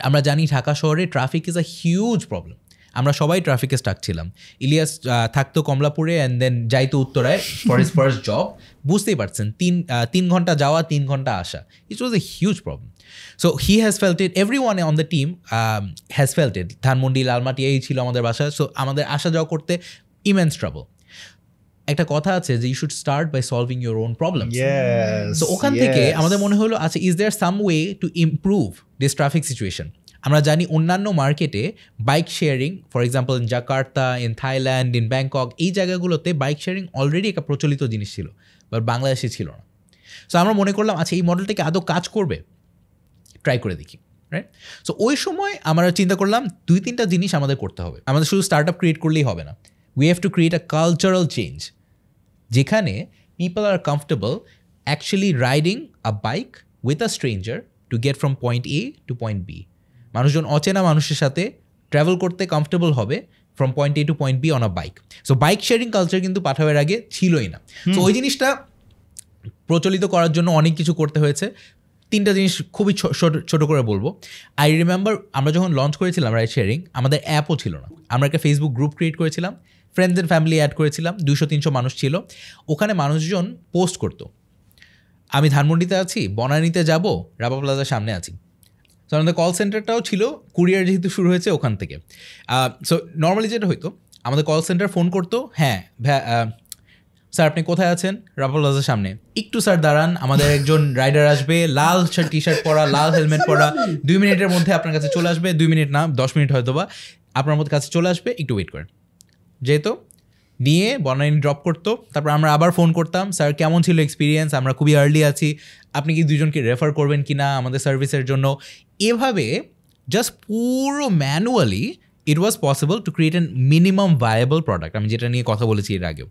আমরা জানি ঢাকা শহরে traffic is a huge problem. আমরা সবাই ট্রাফিকে স্টাক ছিলাম। ইলিয়াস থাকতো কমলাপুরে অ্যান্ড দেন যাইতো উত্তরায় ফর হিজ ফার্স্ট জব। বুঝতেই পারছেন, 3 ঘন্টা যাওয়া, 3 ঘন্টা আসা, it was a huge problem. So he has felt it, everyone on the team has felt it. Dhanmondi, Lalmati এই ছিল আমাদের বাসা। সো আমাদের আসা যাওয়া করতে ইমেন্স ট্রাবল। একটা কথা আছে যে you should start by solving your own problems. So ওখান থেকে আমাদের মনে হলো, আচ্ছা, is there some way to improve this traffic situation? আমরা জানি অন্যান্য মার্কেটে bike sharing, for example in Jakarta, in Thailand, in Bangkok, এই জায়গাগুলোতে বাইক শেয়ারিং অলরেডি একটা প্রচলিত জিনিস ছিল, বাট বাংলাদেশে ছিল না। সো আমরা মনে করলাম, আচ্ছা, এই মডেলটাকে আদৌ কাজ করবে, ট্রাই করে দেখি, রাইট? সো ওই সময় আমরা চিন্তা করলাম 2-3টা জিনিস আমাদের করতে হবে। আমাদের শুধু স্টার্ট আপ ক্রিয়েট করলেই হবে না, we have to create a cultural change যেখানে people are comfortable actually riding a bike with a stranger to get from point A to point B. মানুষজন অচেনা মানুষের সাথে ট্রাভেল করতে কমফর্টেবল হবে from point A to point B on a bike. So bike sharing culture কিন্তু পাঠাওয়ের আগে ছিলই না। সো ওই জিনিসটা প্রচলিত করার জন্য অনেক কিছু করতে হয়েছে। 3টা জিনিস খুবই ছোট করে বলবো। আই রিমেম্বার আমরা যখন লঞ্চ করেছিলাম রাইড শেয়ারিং, আমাদের অ্যাপও ছিল না। আমরা একটা ফেসবুক গ্রুপ ক্রিয়েট করেছিলাম, ফ্রেন্ডস অ্যান্ড ফ্যামিলি অ্যাড করেছিলাম, 200-300 মানুষ ছিল। ওখানে মানুষজন পোস্ট করতো, আমি ধানমন্ডিতে আছি, বনানীতে যাব, রাবা প্লাজার সামনে আছি। সো আমাদের কল সেন্টারটাও ছিল, কুরিয়ার যেহেতু শুরু হয়েছে ওখান থেকে। সো নর্মালি যেটা হইতো, আমাদের কল সেন্টার ফোন করতো, হ্যাঁ স্যার আপনি কোথায় আছেন? রাবা প্লাজার সামনে। একটু স্যার দাঁড়ান, আমাদের একজন রাইডার আসবে, লাল টি শার্ট পরা, লাল হেলমেট পরা, 2 মিনিটের মধ্যে আপনার কাছে চলে আসবে। 2 মিনিট না, 10 মিনিট হয়তো বা আপনার মধ্যে কাছে চলে আসবে, একটু ওয়েট করেন। যেহেতু নিয়ে বনানী ড্রপ করতো, তারপর আমরা আবার ফোন করতাম, স্যার কেমন ছিল এক্সপিরিয়েন্স, আমরা খুবই আর্লি আছি, আপনি কি 2জনকে রেফার করবেন কি না আমাদের সার্ভিসের জন্য। এভাবে জাস্ট পুরো manually it was possible to create an minimum viable product, আমি যেটা নিয়ে কথা বলেছি এর আগেও।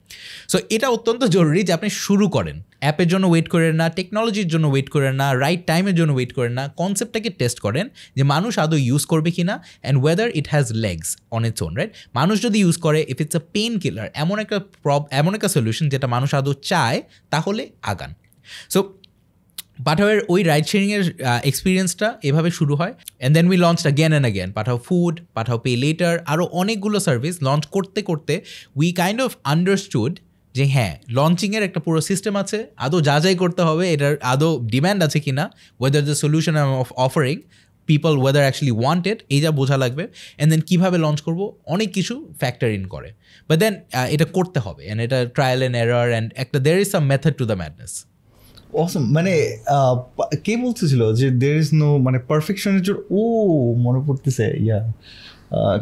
সো এটা অত্যন্ত জরুরি যে আপনি শুরু করেন, অ্যাপের জন্য ওয়েট করেন না, টেকনোলজির জন্য ওয়েট করেন না, রাইট টাইমের জন্য ওয়েট করেন না, কনসেপ্টটাকে টেস্ট করেন যে মানুষ আদৌ ইউজ করবে কি না, and weather it has legs on its own, right? মানুষ যদি ইউজ করে, ইফ ইটস আ পেইন কিলার, এমন একটা সলিউশন যেটা মানুষ আদৌ চায়, তাহলে আগান। সো পাঠাওয়ের ওই রাইড শেয়ারিংয়ের এক্সপিরিয়েন্সটা এভাবে শুরু হয়, and then we launched again and again. Pathao food, Pathao pay later, আরও অনেকগুলো সার্ভিস লঞ্চ করতে করতে উই কাইন্ড অফ আন্ডারস্টুড যে হ্যাঁ, লঞ্চিংয়ের একটা পুরো সিস্টেম আছে, আদৌ যাচাই করতে হবে এটার আদৌ ডিম্যান্ড আছে কি না, whether the solution of offering people weather actually want ইট, এই যা বোঝা লাগবে। অ্যান্ড দেন কীভাবে লঞ্চ করবো, অনেক কিছু ফ্যাক্টর ইন করে। বাট দেন এটা করতে হবে, অ্যান্ড এটা ট্রায়াল অ্যান্ড এরার, অ্যান্ড একটা there is some method to the madness. Awesome. মানে কে বলতেছিল যে there is no মানে পারফেকশনের জন্য মনে পড়তেছে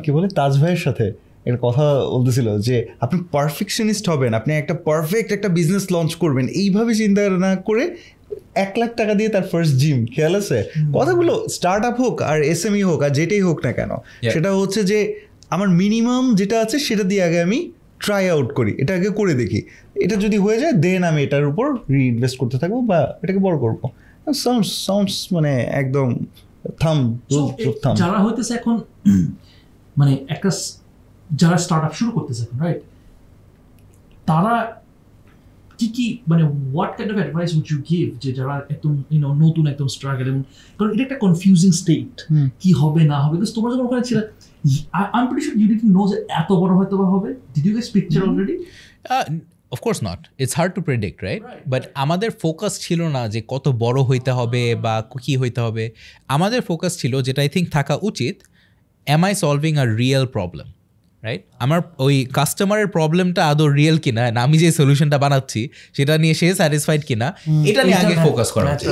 কি বলে তাজ ভাইয়ের সাথে এর কথা বলতেছিল যে আপনি পারফেকশনিস্ট হবেন, আপনি একটা পারফেক্ট একটা বিজনেস লঞ্চ করবেন, এইভাবে চিন্তা না করে 1 লাখ টাকা দিয়ে তার ফার্স্ট জিম, খেয়াল আছে কথাগুলো? স্টার্ট আপ হোক আর SME হোক আর যেটাই হোক না কেন, সেটা হচ্ছে যে আমার মিনিমাম যেটা আছে সেটা দিয়ে আগে আমি ট্রাই আউট করি, এটা আগে করে দেখি, এটা যদি হয়ে যায় দেন আমি এটার উপর রিইনভেস্ট করতে থাকবো বা এটাকে বড় করবো। সাউন্ডস মানে একদম থাম। যারা হইতেছে এখন মানে একটা যারা স্টার্ট আপ শুরু করতেছে এখন, রাইট, তারা কি মানে what kind of advice would you give যে যারা একদম নতুন একদম স্ট্রাগল, এবং কারণ এটা একটা কনফিউজিং স্টেট, কি হবে না হবে, বিকজ তোমরা যখন ওখানে ছিল I'm pretty sure you didn't know যে এত বড় হয়তো বা হবে. Did you guys picture already? Of course not. It's hard to predict, right? But আমাদের ফোকাস ছিল না যে কত বড় হইতে হবে বা কি হইতে হবে। আমাদের ফোকাস ছিল যেটা আই থিঙ্ক থাকা উচিত, am I solving a real problem? Right, আমার ওই কাস্টমারের প্রবলেমটা আদৌ রিয়েল কিনা, না আমি যে সলিউশনটা বানাচ্ছি সেটা নিয়ে সে স্যাটিসফাইড কিনা, এটা নিয়ে আগে ফোকাস করা উচিত।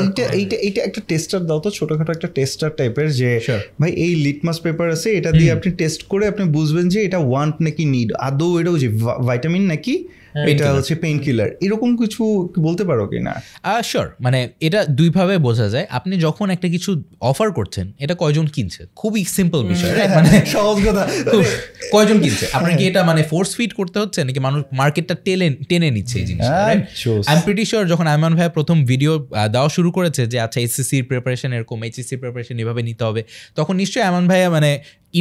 এইটা একটা টেস্টার দাও তো, ছোটখাটো একটা টেস্টার টাইপের, যে ভাই এই লিটমাস পেপার আছে, এটা দিয়ে আপনি টেস্ট করে আপনি বুঝবেন যে এটা ওয়ান্ট নাকি নিড, আদৌ এটা যে ভাইটামিন নাকি এটা হচ্ছে পেইন কিলার, এরকম কিছু বলতে পারো কি না? শিওর, মানে এটা দুইভাবে বোঝা যায়। আপনি যখন একটা কিছু অফার করছেন, এটা কয়জন কিনছে, খুবই সিম্পল বিষয়, মানে সহজ কথা, কয়জন কিনছে, আপনার কি এটা মানে ফোর্স ফিড করতে হচ্ছে নাকি মানুষ মার্কেটটা টেনে নিচ্ছে এই জিনিসটা? আই এম প্রিটি শিওর যখন আইমান ভাই প্রথম ভিডিও দেওয়া শুরু করেছে যে আচ্ছা এসএসসির প্রিপারেশন এরকম, এইচএসসির প্রিপারেশন এভাবে নিতে হবে, তখন নিশ্চয়ই আইমান ভাই মানে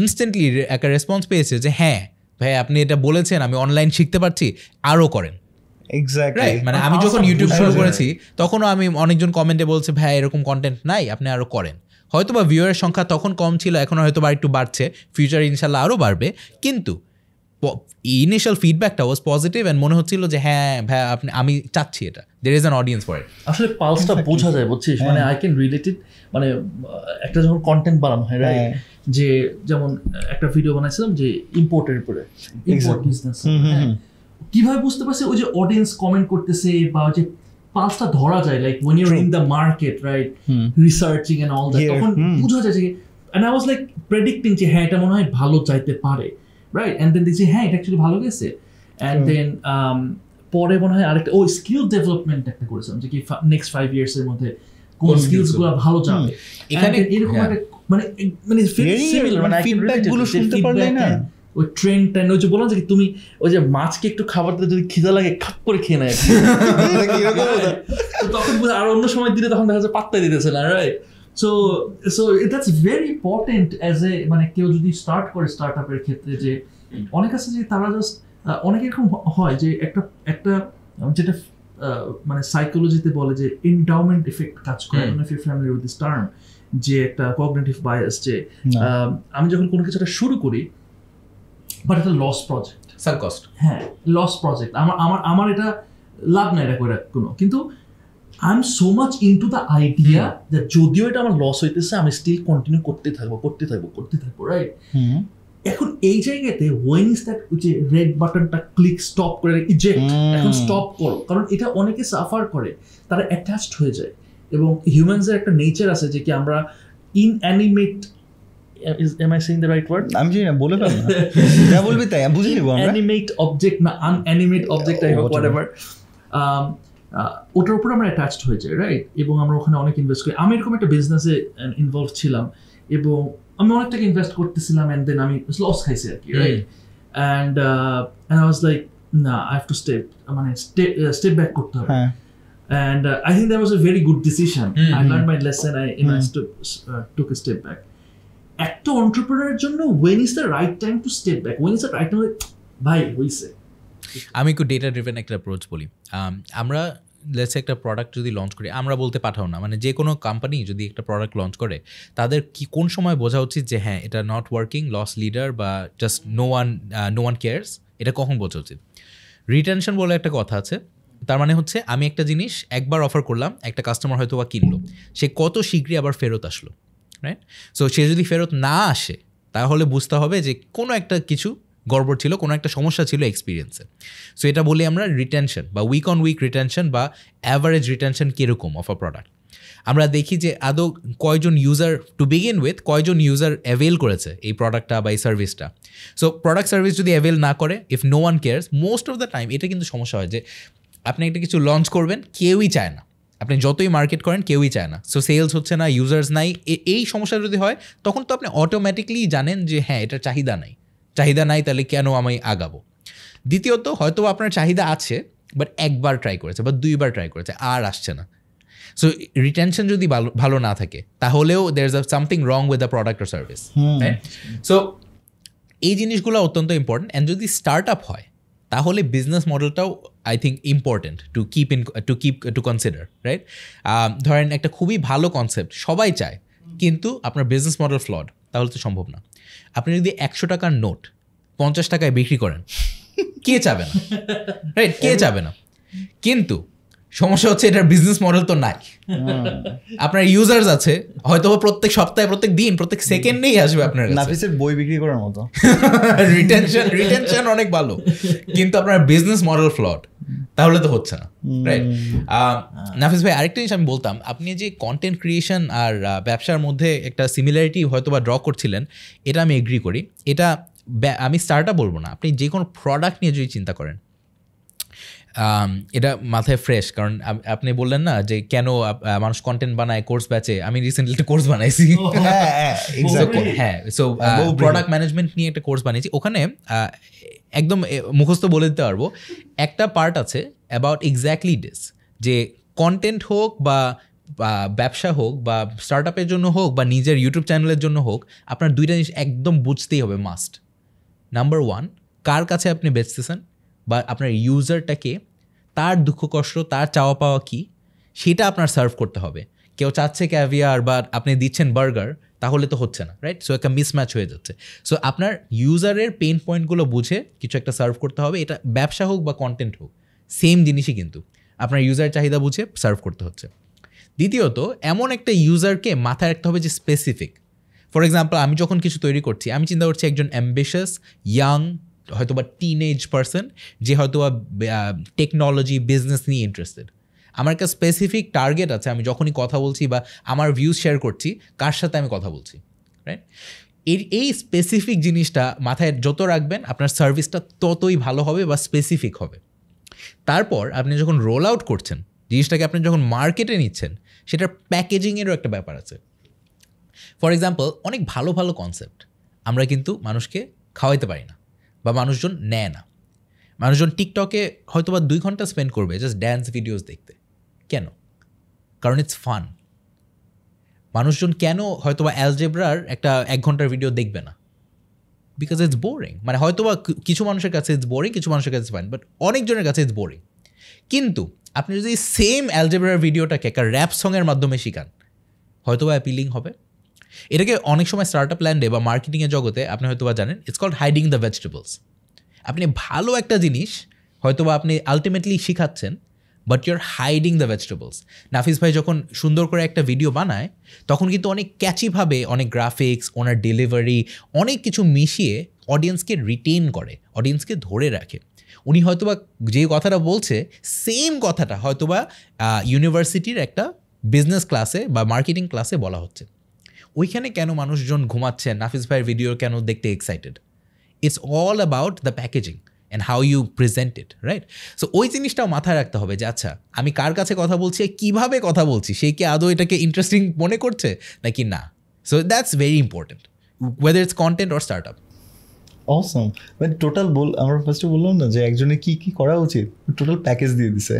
ইনস্ট্যান্টলি একটা রেসপন্স পেয়েছে যে হ্যাঁ ভাই আপনি এটা বলেছেন, আমি অনলাইন শিখতে পারছি, আরও করেন। এক্স্যাক্টলি, মানে আমি যখন ইউটিউব শুরু করেছি তখনও আমি অনেকজন কমেন্টে বলছে ভাই এরকম কন্টেন্ট নাই, আপনি আরও করেন। হয়তো বা ভিউয়ারের সংখ্যা তখন কম ছিল, এখন হয়তো বা একটু বাড়ছে, ফিউচার ইনশাল্লাহ আরও বাড়বে, কিন্তু ইনিশিয়াল ফিডব্যাকটা ওয়াজ পজিটিভ এন্ড মনে হচ্ছিল যে হ্যাঁ ভাই আপনি, আমি চাচ্ছি এটা, there is an audience for it. আসলে পালসটা বোঝা যায়, বুঝছিস, মানে আই ক্যান রিলেট ইট। মানে একটা যখন কন্টেন্ট বানানো হয়, রাইট, যে যেমন একটা ভিডিও বানাইছিলাম যে ইম্পোর্টের উপরে, ইম্পোর্ট বিজনেস, কিভাবে বুঝতে পারছি ওই যে অডিয়েন্স কমেন্ট করতেছে বা যে পালসটা ধরা যায়, like when you're in the market, right, researching and all that, তখন বোঝা যায় যে, and I was like predicting যে হ্যাঁ এটা মনে হয় ভালো চাইতে পারে, right, and then দেখছি হ্যাঁ এটা অ্যাকচুয়ালি ভালো গেছে, and then পরে মনে হয় আরেকটা স্কিল ডেভেলপমেন্ট একটা করেছিলাম যে কি নেক্সট 5 years এর মধ্যে কোন স্কিলস গুলো ভালো যাবে, এখানে এরকম একটা মানে সিমিলার, মানে ফিডব্যাক গুলো শুনতে পারলে না, ওই ট্রেন্ড ওই যে বললাম যে তুমি ওই যে মাছকে একটু খাবার দিতে যদি খিদা লাগে খাপ করে খেয়ে নেয়, তখন আর অন্য সময় দিলে তখন দেখা যায় পাত্তা দিতেছে না, right? So that's very important as a, মানে কেউ যদি স্টার্ট করে স্টার্ট আপের ক্ষেত্রে, যে অনেক আছে যে তারা জাস্ট অনেক এরকম হয় যে একটা যেটা মানে সাইকোলজিতে বলে যে এন্ডাউমেন্ট এফেক্ট কাজ করে, if you familiar with this term, যে একটা কগনিটিভ বায়াস, যে আমি যখন কোনো কিছু শুরু করি বাট এটা লস প্রজেক্ট, সাঙ্ক কস্ট, হ্যাঁ লস প্রজেক্ট, আমার এটা লাভ নাই এটা করে কোনো, কিন্তু I am so much into the idea যে যদিও এটা আমার লস হইতেছে আমি স্টিল কন্টিনিউ করতে থাকবো, রাইট? এখন এই জায়গাতে ওয়েন ইজ দ্যাট যে রেড বাটনটা ক্লিক স্টপ করে ইজেক্ট, এখন স্টপ করো, কারণ এটা অনেকে সাফার করে, তারা অ্যাটাচড হয়ে যায়, এবং হিউম্যানসের একটা নেচার আছে যে কি আমরা inanimate, am I saying the right word? আমি জানি না, বলে দাও না, যা বলবি তাই আমি বুঝে নিব। আমরা অ্যানিমেট অবজেক্ট না আনঅ্যানিমেট অবজেক্ট, আই হোপ হোয়াটএভার, ওটার উপর আমরা অ্যাটাচড হয়ে যাই, রাইট? এবং আমরা ওখানে অনেক ইনভেস্ট করি। আমি এরকম একটা বিজনেসে ইনভলভ ছিলাম এবং আমি অনেক টাকা ইনভেস্ট করতেছিলাম, অ্যান্ড দেন আমি লস খাইছি আর কি, right? And I was like না, I have to step back করতে হবে। And I think that was a very good decision. I learned my lesson. I took a step back. একটা এন্টারপ্রেনারের জন্য when is the right time to step back? When is the right time? ভাই হইছে, আমি একটু data driven একটা approach বলি। আমরা let's একটা প্রোডাক্ট যদি লঞ্চ করি, আমরা বলতে পাঠাও না, মানে যে কোনো কোম্পানি যদি একটা প্রোডাক্ট লঞ্চ করে, তাদের কি কোন সময় বোঝা উচিত যে হ্যাঁ এটা নট ওয়ার্কিং, লস লিডার বা জাস্ট নো ওয়ান কেয়ারস, এটা কখন বোঝা উচিত? রিটেনশন বলে একটা কথা আছে, তার মানে হচ্ছে আমি একটা জিনিস একবার অফার করলাম, একটা কাস্টমার হয়তো বা কিনলো, সে কত শীঘ্রই আবার ফেরত আসলো, রাইট? সো সে যদি ফেরত না আসে তাহলে বুঝতে হবে যে কোনো একটা কিছু গড়বড় ছিল, কোনো একটা সমস্যা ছিল এক্সপিরিয়েন্সে। সো এটা বলি আমরা রিটেনশন বা উইক অন উইক রিটেনশন বা অ্যাভারেজ রিটেনশন কীরকম অফ আ প্রোডাক্ট। আমরা দেখি যে আদৌ কয়জন ইউজার টু বিগিন উইথ কয়জন ইউজার অ্যাভেল করেছে এই প্রোডাক্টটা বা এই সার্ভিসটা। সো প্রোডাক্ট সার্ভিস যদি অ্যাভেল না করে, if no one cares, most of the time এটা কিন্তু সমস্যা হয় যে আপনি একটা কিছু লঞ্চ করবেন, কেউই চায় না, আপনি যতই মার্কেট করেন কেউই চায় না, সো সেলস হচ্ছে না, ইউজার্স নাই। এই সমস্যা যদি হয় তখন তো আপনি অটোমেটিকলি জানেন যে হ্যাঁ এটা চাহিদা নাই, তাহলে কেন আমি আগাবো। দ্বিতীয়ত হয়তো আপনার চাহিদা আছে, বাট একবার ট্রাই করেছে বা 2বার ট্রাই করেছে, আর আসছে না। সো রিটেনশন যদি ভালো না থাকে তাহলেও there is something wrong with the product or service. So এই জিনিসগুলো অত্যন্ত ইম্পর্টেন্ট। অ্যান্ড যদি স্টার্ট আপ হয় তাহলে বিজনেস মডেলটাও I think important to consider, right? ধরেন একটা খুবই ভালো কনসেপ্ট সবাই চায়, কিন্তু আপনার বিজনেস মডেল ফ্লড, তাহলে তো সম্ভব না। আপনি যদি 100 টাকার নোট 50 টাকায় বিক্রি করেন, কে চাবে না, রাইট? কে চাবে না? কিন্তু সমস্যা হচ্ছে এটার বিজনেস মডেল তো নাই। আপনার ইউজার্স আছে, হয়তো প্রত্যেক সপ্তাহে, প্রত্যেক দিন, প্রত্যেক সেকেন্ডেই আসবে আপনার কাছে। নাফিসের বই বিক্রি করার মতো। রিটেনশন অনেক ভালো, কিন্তু আপনার বিজনেস মডেল ফ্লড, তাহলে তো হচ্ছে না, রাইট? নাফিস ভাই, আরেকটা জিনিস আমি বলতাম, আপনি যে কন্টেন্ট ক্রিয়েশন আর ব্যবসার মধ্যে একটা সিমিলারিটি হয়তো বা ড্র করছিলেন, এটা আমি এগ্রি করি। এটা আমি স্টার্ট আপ বলবো না, আপনি যে কোনো প্রোডাক্ট নিয়ে যদি চিন্তা করেন, এটা মাথায় ফ্রেশ। কারণ আপনি বললেন না যে কেন মানুষ কন্টেন্ট বানায়, কোর্স ব্যাচে। আমি রিসেন্টলি একটা কোর্স বানাইছি, হ্যাঁ, সো প্রোডাক্ট ম্যানেজমেন্ট নিয়ে একটা কোর্স বানিয়েছি। ওখানে একদম মুখস্থ বলে দিতে পারবো, একটা পার্ট আছে অ্যাবাউট এক্স্যাক্টলি দিস, যে কন্টেন্ট হোক বা ব্যবসা হোক বা স্টার্ট আপের জন্য হোক বা নিজের ইউটিউব চ্যানেলের জন্য হোক, আপনার 2টা জিনিস একদম বুঝতেই হবে, মাস্ট। নাম্বার 1, কার কাছে আপনি বেচতেছেন বা আপনার ইউজারটাকে, তার দুঃখ কষ্ট, তার চাওয়া পাওয়া কী, সেটা আপনার সার্ভ করতে হবে। কেউ চাচ্ছে ক্যাভিয়ার বা আপনি দিচ্ছেন বার্গার, তাহলে তো হচ্ছে না, রাইট? সো একটা মিসম্যাচ হয়ে যাচ্ছে। সো আপনার ইউজারের পেইন পয়েন্টগুলো বুঝে কিছু একটা সার্ভ করতে হবে। এটা ব্যবসা হোক বা কন্টেন্ট হোক, সেম জিনিসই, কিন্তু আপনার ইউজার চাহিদা বুঝে সার্ভ করতে হচ্ছে। দ্বিতীয়ত, এমন একটা ইউজারকে মাথায় রাখতে হবে যে স্পেসিফিক। ফর এক্সাম্পল, আমি যখন কিছু তৈরি করছি, আমি চিন্তা করছি একজন অ্যাম্বিশাস ইয়াং হয়তো বা টিনেজ পারসন, যে হয়তো বা টেকনোলজি বিজনেস নিয়ে ইন্টারেস্টেড। আমার একটা স্পেসিফিক টার্গেট আছে, আমি যখনই কথা বলছি বা আমার ভিউজ শেয়ার করছি, কার সাথে আমি কথা বলছি, রাইট? এই স্পেসিফিক জিনিসটা মাথায় যত রাখবেন, আপনার সার্ভিসটা ততই ভালো হবে বা স্পেসিফিক হবে। তারপর আপনি যখন রোল আউট করছেন জিনিসটাকে, আপনি যখন মার্কেটে নিচ্ছেন, সেটার প্যাকেজিংয়েরও একটা ব্যাপার আছে। ফর এক্সাম্পল, অনেক ভালো ভালো কনসেপ্ট আমরা কিন্তু মানুষকে খাওয়াইতে পারি না বা মানুষজন নেয় না। মানুষজন টিকটকে হয়তো বা 2 ঘন্টা স্পেন্ড করবে জাস্ট ড্যান্স ভিডিওস দেখতে। কেন? কারণ ইটস ফান। মানুষজন কেন হয়তো বা অ্যালজেব্রার একটা 1 ঘন্টার ভিডিও দেখবে না? Because it's boring. মানে হয়তো বা কিছু মানুষের কাছে ইটস বোরিং, কিছু মানুষের কাছে ফাইন, বাট অনেকজনের কাছে ইটস বোরিং। কিন্তু আপনি যদি সেম অ্যালজেব্রার ভিডিওটাকে একটা র্যাপ সঙের মাধ্যমে শিখান, হয়তো বা অ্যাপিলিং হবে। এটাকে অনেক সময় স্টার্ট আপ ল্যান্ডে বা মার্কেটিংয়ের জগতে আপনি হয়তো বা জানেন, it's called hiding the vegetables. আপনি ভালো একটা জিনিস হয়তো বা আপনি আলটিমেটলি শিখাচ্ছেন, but you're hiding the vegetables. Nafis ভাই যখন সুন্দর করে একটা ভিডিও বানায়, তখন কিন্তু অনেক ক্যাচিভাবে অনেক গ্রাফিক্স, ওনার ডেলিভারি, অনেক কিছু মিশিয়ে অডিয়েন্সকে রিটেন করে, অডিয়েন্সকে ধরে রাখে। উনি হয়তোবা যে কথাটা বলছে, সেম কথাটা হয়তোবা ইউনিভার্সিটির একটা বিজনেস ক্লাসে বা মার্কেটিং ক্লাসে বলা হচ্ছে। ওইখানে কেন মানুষজন ঘুমাচ্ছেন, নাফিস ভাইয়ের ভিডিও কেন দেখতে excited? It's all about the packaging and how you present it, right? So ওই জিনিসটাও মাথায় রাখতে হবে যে আচ্ছা, আমি কার কাছে কথা বলছি, কীভাবে কথা বলছি, সে কি আদৌ এটাকে ইন্টারেস্টিং মনে করছে নাকি না। So that's very important, whether it's content or start up. Awesome. মানে টোটাল আমরা ফার্স্টে বললাম না যে একজনের কি কি করা উচিত, টোটাল প্যাকেজ দিয়ে দিছে,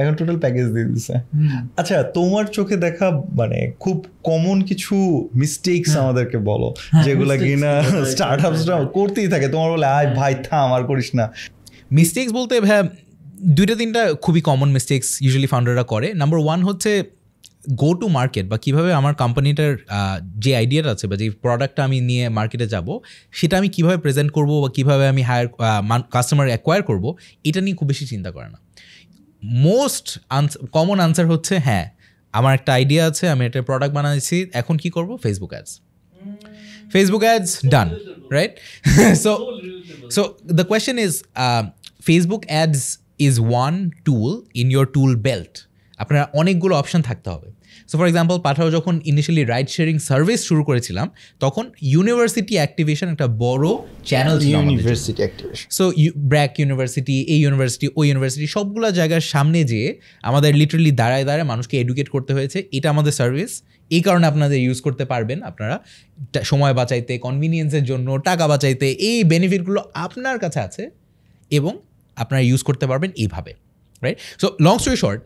এখন টোটাল প্যাকেজ দিয়ে দিছে। আচ্ছা, তোমার চোখে দেখা মানে খুব কমন কিছু মিস্টেকস আমাদেরকে বলো, যেগুলা কিনা স্টার্ট আপসরা করতেই থাকে, তোমার বলে আয় ভাই থাম আর করিস না। মিস্টেকস বলতে ভাই 2-3টা খুবই কমন মিস্টেকস ইউজুয়ালি ফাউন্ডাররা করে। নাম্বার 1 হচ্ছে গো টু মার্কেট, বা কীভাবে আমার কোম্পানিটার যে আইডিয়াটা আছে বা যে প্রোডাক্টটা আমি নিয়ে মার্কেটে যাব, সেটা আমি কীভাবে প্রেজেন্ট করব বা কীভাবে আমি কাস্টমার অ্যাকোয়ার করব, এটা নিয়ে খুব বেশি চিন্তা করে না। মোস্ট কমন আনসার হচ্ছে হ্যাঁ, আমার একটা আইডিয়া আছে, আমি একটা প্রোডাক্ট বানাইছি, এখন কি করব? Facebook ads done, right? So So the question is, Facebook ads is one tool in your tool belt. আপনার অনেকগুলো অপশন থাকতে হবে। সো ফর এক্সাম্পল পাঠাও যখন ইনিশিয়ালি রাইড শেয়ারিং সার্ভিস শুরু করেছিলাম তখন ইউনিভার্সিটি অ্যাক্টিভেশন একটা বড় চ্যানেল ছিল। University activation, so BRAC university, এই ইউনিভার্সিটি, ওই ইউনিভার্সিটি, সবগুলো জায়গার সামনে যেয়ে আমাদের লিটারালি দাঁড়ায় মানুষকে এডুকেট করতে হয়েছে। এটা আমাদের সার্ভিস, এই কারণে আপনাদের ইউজ করতে পারবেন, আপনারা সময় বাঁচাইতে, কনভিনিয়েন্সের জন্য, টাকা বাঁচাইতে, এই বেনিফিটগুলো আপনার কাছে আছে এবং আপনারা ইউজ করতে পারবেন এইভাবে, right? So long story short,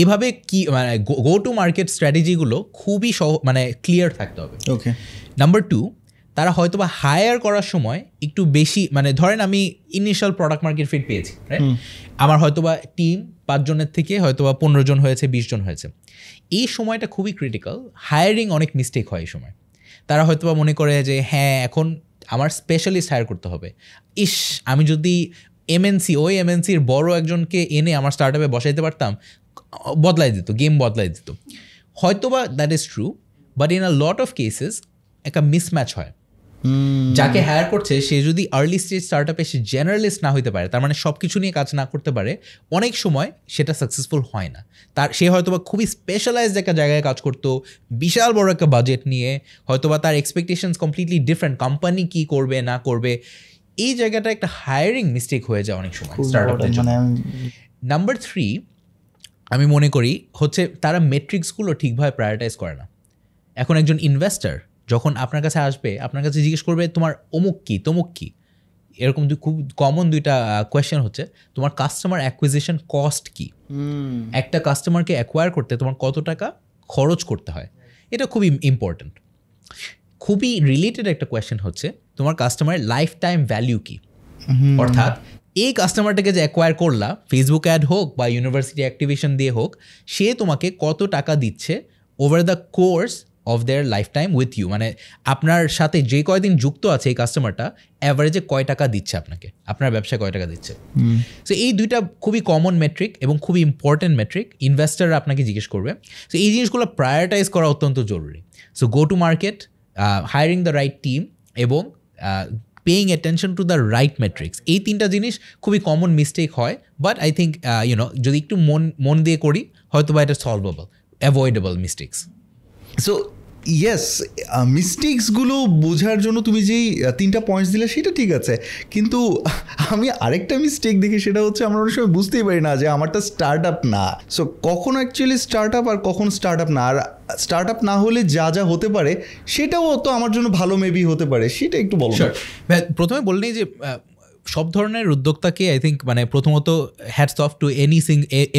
এভাবে কি মানে গো টু মার্কেট স্ট্র্যাটেজিগুলো খুবই মানে ক্লিয়ার থাকতে হবে। ওকে। নাম্বার 2, তারা হয়তো বা হায়ার করার সময় একটু বেশি, মানে ধরেন আমি ইনিশিয়াল প্রোডাক্ট মার্কেট ফিট পেয়েছি, রাইট? আমার হয়তো বা টিম 5 জনের থেকে হয়তো বা 15 জন হয়েছে, 20 জন হয়েছে। এই সময়টা খুবই ক্রিটিক্যাল, হায়ারিং অনেক মিস্টেক হয় এই সময়। তারা হয়তো বা মনে করে যে হ্যাঁ এখন আমার স্পেশালিস্ট হায়ার করতে হবে, ইস আমি যদি এমএনসি, ওই এমএনসির বড় একজনকে এনে আমার স্টার্ট আপে বসাইতে পারতাম, বদলাই দিত, গেম বদলাই দিত। হয়তো বা that is true, but in a lot of cases একটা মিসম্যাচ হয়। যাকে হায়ার করছে সে যদি আর্লি স্টেজ স্টার্ট আপে সে জেনারেলিস্ট না হইতে পারে, তার মানে সব কিছু নিয়ে কাজ না করতে পারে, অনেক সময় সেটা সাকসেসফুল হয় না। সে হয়তো বা খুবই স্পেশালাইজড একটা জায়গায় কাজ করতো, বিশাল বড় একটা বাজেট নিয়ে, হয়তো বা তার এক্সপেকটেশনস কমপ্লিটলি ডিফারেন্ট, কোম্পানি কী করবে না করবে, এই জায়গাটা একটা হায়ারিং মিস্টেক হয়ে যায় অনেক সময় স্টার্ট আপের জন্য। নাম্বার 3 আমি মনে করি হচ্ছে তারা মেট্রিক্সগুলো ঠিকভাবে প্রায়োরিটাইজ করে না। এখন একজন ইনভেস্টার যখন আপনার কাছে আসবে, আপনার কাছে জিজ্ঞেস করবে তোমার অমুক কী, তমুক কী, এরকম খুব কমন 2টা কোয়েশ্চেন হচ্ছে তোমার কাস্টমার অ্যাকুইজিশন কস্ট কী, একটা কাস্টমারকে অ্যাকোয়ার করতে তোমার কত টাকা খরচ করতে হয়, এটা খুবই ইম্পর্ট্যান্ট। খুবই রিলেটেড একটা কোয়েশ্চেন হচ্ছে তোমার কাস্টমারের লাইফ টাইম ভ্যালিউ কী, অর্থাৎ এই কাস্টমারটাকে যে অ্যাকোয়ার করলা, ফেসবুক অ্যাড হোক বা ইউনিভার্সিটি অ্যাক্টিভেশন দিয়ে হোক, সে তোমাকে কত টাকা দিচ্ছে over the course of their lifetime with you, মানে আপনার সাথে যে কয়দিন যুক্ত আছে এই কাস্টমারটা অ্যাভারেজে কয় টাকা দিচ্ছে আপনাকে, আপনার ব্যবসায় কয় টাকা দিচ্ছে। সো এই 2টা খুবই কমন মেট্রিক এবং খুবই ইম্পর্টেন্ট মেট্রিক, ইনভেস্টাররা আপনাকে জিজ্ঞেস করবে। সো এই জিনিসগুলো প্রায়োরিটাইজ করা অত্যন্ত জরুরি। So go to market, hiring the right team এবং paying attention to the right metrics, এই 3টা জিনিস খুবই কমন মিস্টেক হয়, বাট আই থিঙ্ক যদি একটু মন দিয়ে করি হয়তো বা এটা solvable, avoidable mistakes. So yes, মিস্টেক্সগুলো বোঝার জন্য তুমি যেই 3টা পয়েন্টস দিলে সেটা ঠিক আছে, কিন্তু আমি আরেকটা মিস্টেক দেখি, সেটা হচ্ছে আমরা অনেক সময় বুঝতেই পারি না যে আমারটা স্টার্ট আপ না। সো কখন অ্যাকচুয়ালি স্টার্ট আপ আর কখন স্টার্ট আপ না, আর স্টার্ট আপ না হলে যা যা হতে পারে সেটাও তো আমার জন্য ভালো মেবি হতে পারে, সেটা একটু বলো। প্রথমে বললেই যে সব ধরনের উদ্যোক্তাকে আই থিঙ্ক মানে প্রথমত hats off to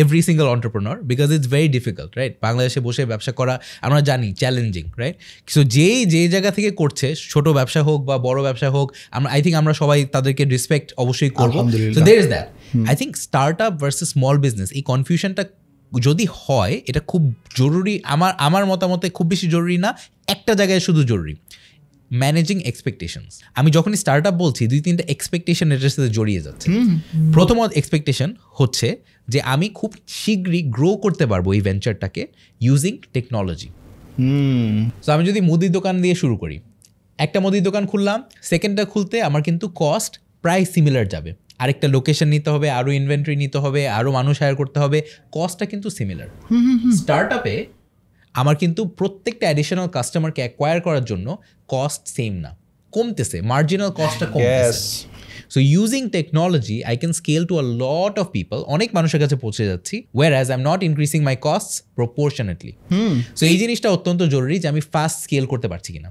every single entrepreneur, because it's very difficult, right? বাংলাদেশে বসে ব্যবসা করা আমরা জানি চ্যালেঞ্জিং, রাইট? সো যে জায়গা থেকে করছে, ছোট ব্যবসা হোক বা বড় ব্যবসা হোক, আই থিঙ্ক আমরা সবাই তাদেরকে রেসপেক্ট অবশ্যই করবো। So there is that. I think startup versus small business, এই কনফিউশনটা যদি হয় এটা খুব জরুরি, আমার মতামতে খুব বেশি জরুরি না, একটা জায়গায় শুধু জরুরি, ম্যানেজিং এক্সপেকটেশনস। আমি যখনই স্টার্ট আপ বলছি 2-3টা এক্সপেকটেশন এটার সাথে জড়িয়ে যাচ্ছে। প্রথম এক্সপেকটেশন হচ্ছে যে আমি খুব শীঘ্রই গ্রো করতে পারবো এই ভেঞ্চারটাকে ইউজিং টেকনোলজি। সো আমি যদি মুদির দোকান দিয়ে শুরু করি, একটা মুদির দোকান খুললাম, সেকেন্ডটা খুলতে আমার কিন্তু কস্ট প্রায় সিমিলার যাবে, আরেকটা লোকেশন নিতে হবে, আরও ইনভেন্টরি নিতে হবে, আরও মানুষ হায়ার করতে হবে, কস্টটা কিন্তু সিমিলার। স্টার্ট আপে আমার কিন্তু প্রত্যেকটা অ্যাডিশনাল কাস্টমারকে অ্যাকোয়ার করার জন্য কস্ট সেম না, কমতেছে, মার্জিনাল কস্টটা কমতেছে। So using technology I can scale to a lot of people, অনেক মানুষের কাছে পৌঁছে যাচ্ছি, whereas I'm not increasing my costs proportionately. So এই জিনিসটা অত্যন্ত জরুরি যে আমি ফাস্ট স্কেল করতে পারছি কিনা।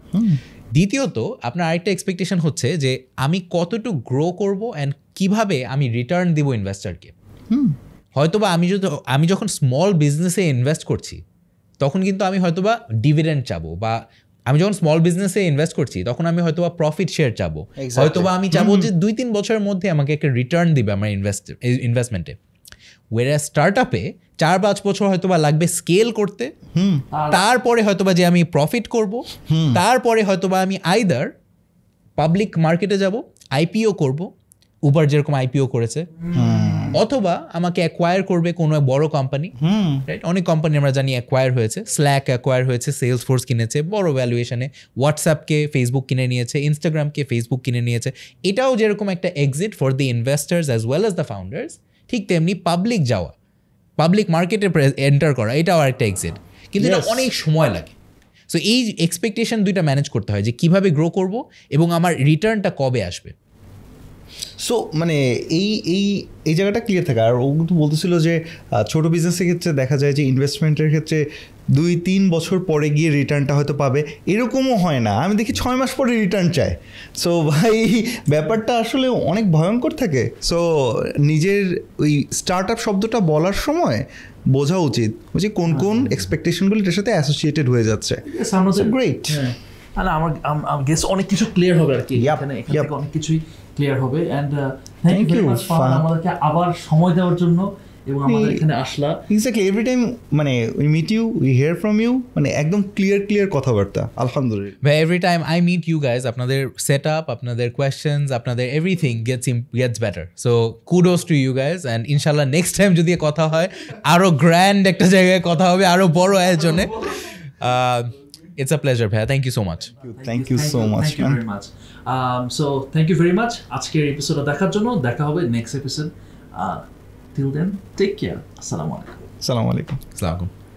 দ্বিতীয়ত আপনার আরেকটা এক্সপেকটেশন হচ্ছে যে আমি কতটুকু গ্রো করব অ্যান্ড কিভাবে আমি রিটার্ন দিব ইনভেস্টারকে। হয়তোবা আমি যখন স্মল বিজনেসে ইনভেস্ট করছি তখন কিন্তু আমি হয়তোবা ডিভিডেন্ড চাবো, বা আমি যখন স্মল বিজনেসে ইনভেস্ট করছি তখন আমি হয়তোবা প্রফিট শেয়ার চাবো, হয়তোবা আমি চাবো যে 2-3 বছরের মধ্যে আমাকে একটা রিটার্ন দিবে আমার ইনভেস্টমেন্টে। ওয়ারাস স্টার্ট আপে 4-5 বছর হয়তোবা লাগবে স্কেল করতে, তারপরে হয়তোবা যে আমি প্রফিট করব, তারপরে হয়তোবা আমি আইদার পাবলিক মার্কেটে যাব, আইপিও করব, উবার যেরকম আইপিও করেছে, অথবা আমাকে অ্যাকোয়ার করবে কোনো বড় কোম্পানি, রাইট? অনেক কোম্পানি আমরা জানি অ্যাকোয়ার হয়েছে, স্ল্যাক অ্যাকোয়ার হয়েছে, সেলস ফোর্স কিনেছে বড় ভ্যালুয়েশনে, হোয়াটসঅ্যাপকে ফেসবুক কিনে নিয়েছে, ইনস্টাগ্রামকে ফেসবুক কিনে নিয়েছে। এটাও যেরকম একটা exit for the investors as well as the founders, ঠিক তেমনি পাবলিক যাওয়া, পাবলিক মার্কেটে এন্টার করা, এটাও একটা এক্সিট, কিন্তু এটা অনেক সময় লাগে। সো এই এক্সপেকটেশন দুইটা ম্যানেজ করতে হয় যে কিভাবে গ্রো করব এবং আমার রিটার্নটা কবে আসবে। সো মানে এই এই এই জায়গাটা ক্লিয়ার থাকে। আর ও কিন্তু বলতেছিল যে ছোটো বিজনেসের ক্ষেত্রে দেখা যায় যে ইনভেস্টমেন্টের ক্ষেত্রে 2-3 বছর পরে গিয়ে রিটার্নটা হয়তো পাবে, এরকমও হয় না। আমি দেখি 6 মাস পরে রিটার্ন চায়। সো ভাই ব্যাপারটা আসলে অনেক ভয়ঙ্কর থাকে। সো নিজের ওই স্টার্ট আপ শব্দটা বলার সময় বোঝা উচিত যে কোন কোন এক্সপেকটেশনগুলো এটার সাথে অ্যাসোসিয়েটেড হয়ে যাচ্ছে। গ্রেট। আমার গেস অনেক কিছু ক্লিয়ার হবে আর কি, এখানে অনেক কিছুই ক্লিয়ার হবে। এন্ড থ্যাংক ইউ ফাহাদ আমাদেরকে আবার সময় দেওয়ার জন্য এবং আমাদের এখানে আসলা। এক্স্যাক্টলি, এভরি টাইম মানে we meet you, we hear from you, মানে একদম ক্লিয়ার কথাবার্তা। আলহামদুলিল্লাহ ভাই, every time I meet you guys, আপনাদের সেট আপ, আপনাদের কোয়েশ্চেন্স, আপনাদের everything gets better. So kudos to you guys, and ইনশাল্লাহ নেক্সট টাইম যদি কথা হয় আরো গ্র্যান্ড একটা জায়গায় কথা হবে, আরো বড় আয়োজনে। It's a pleasure, Bhaiya. Thank you so much. Thank you so much. Thank you very much. So thank you very much. আজকের এপিসোড দেখার জন্য। দেখা হবে next episode. Till then, take care. Assalamu alaikum. Assalamu alaikum. Assalamu alaikum.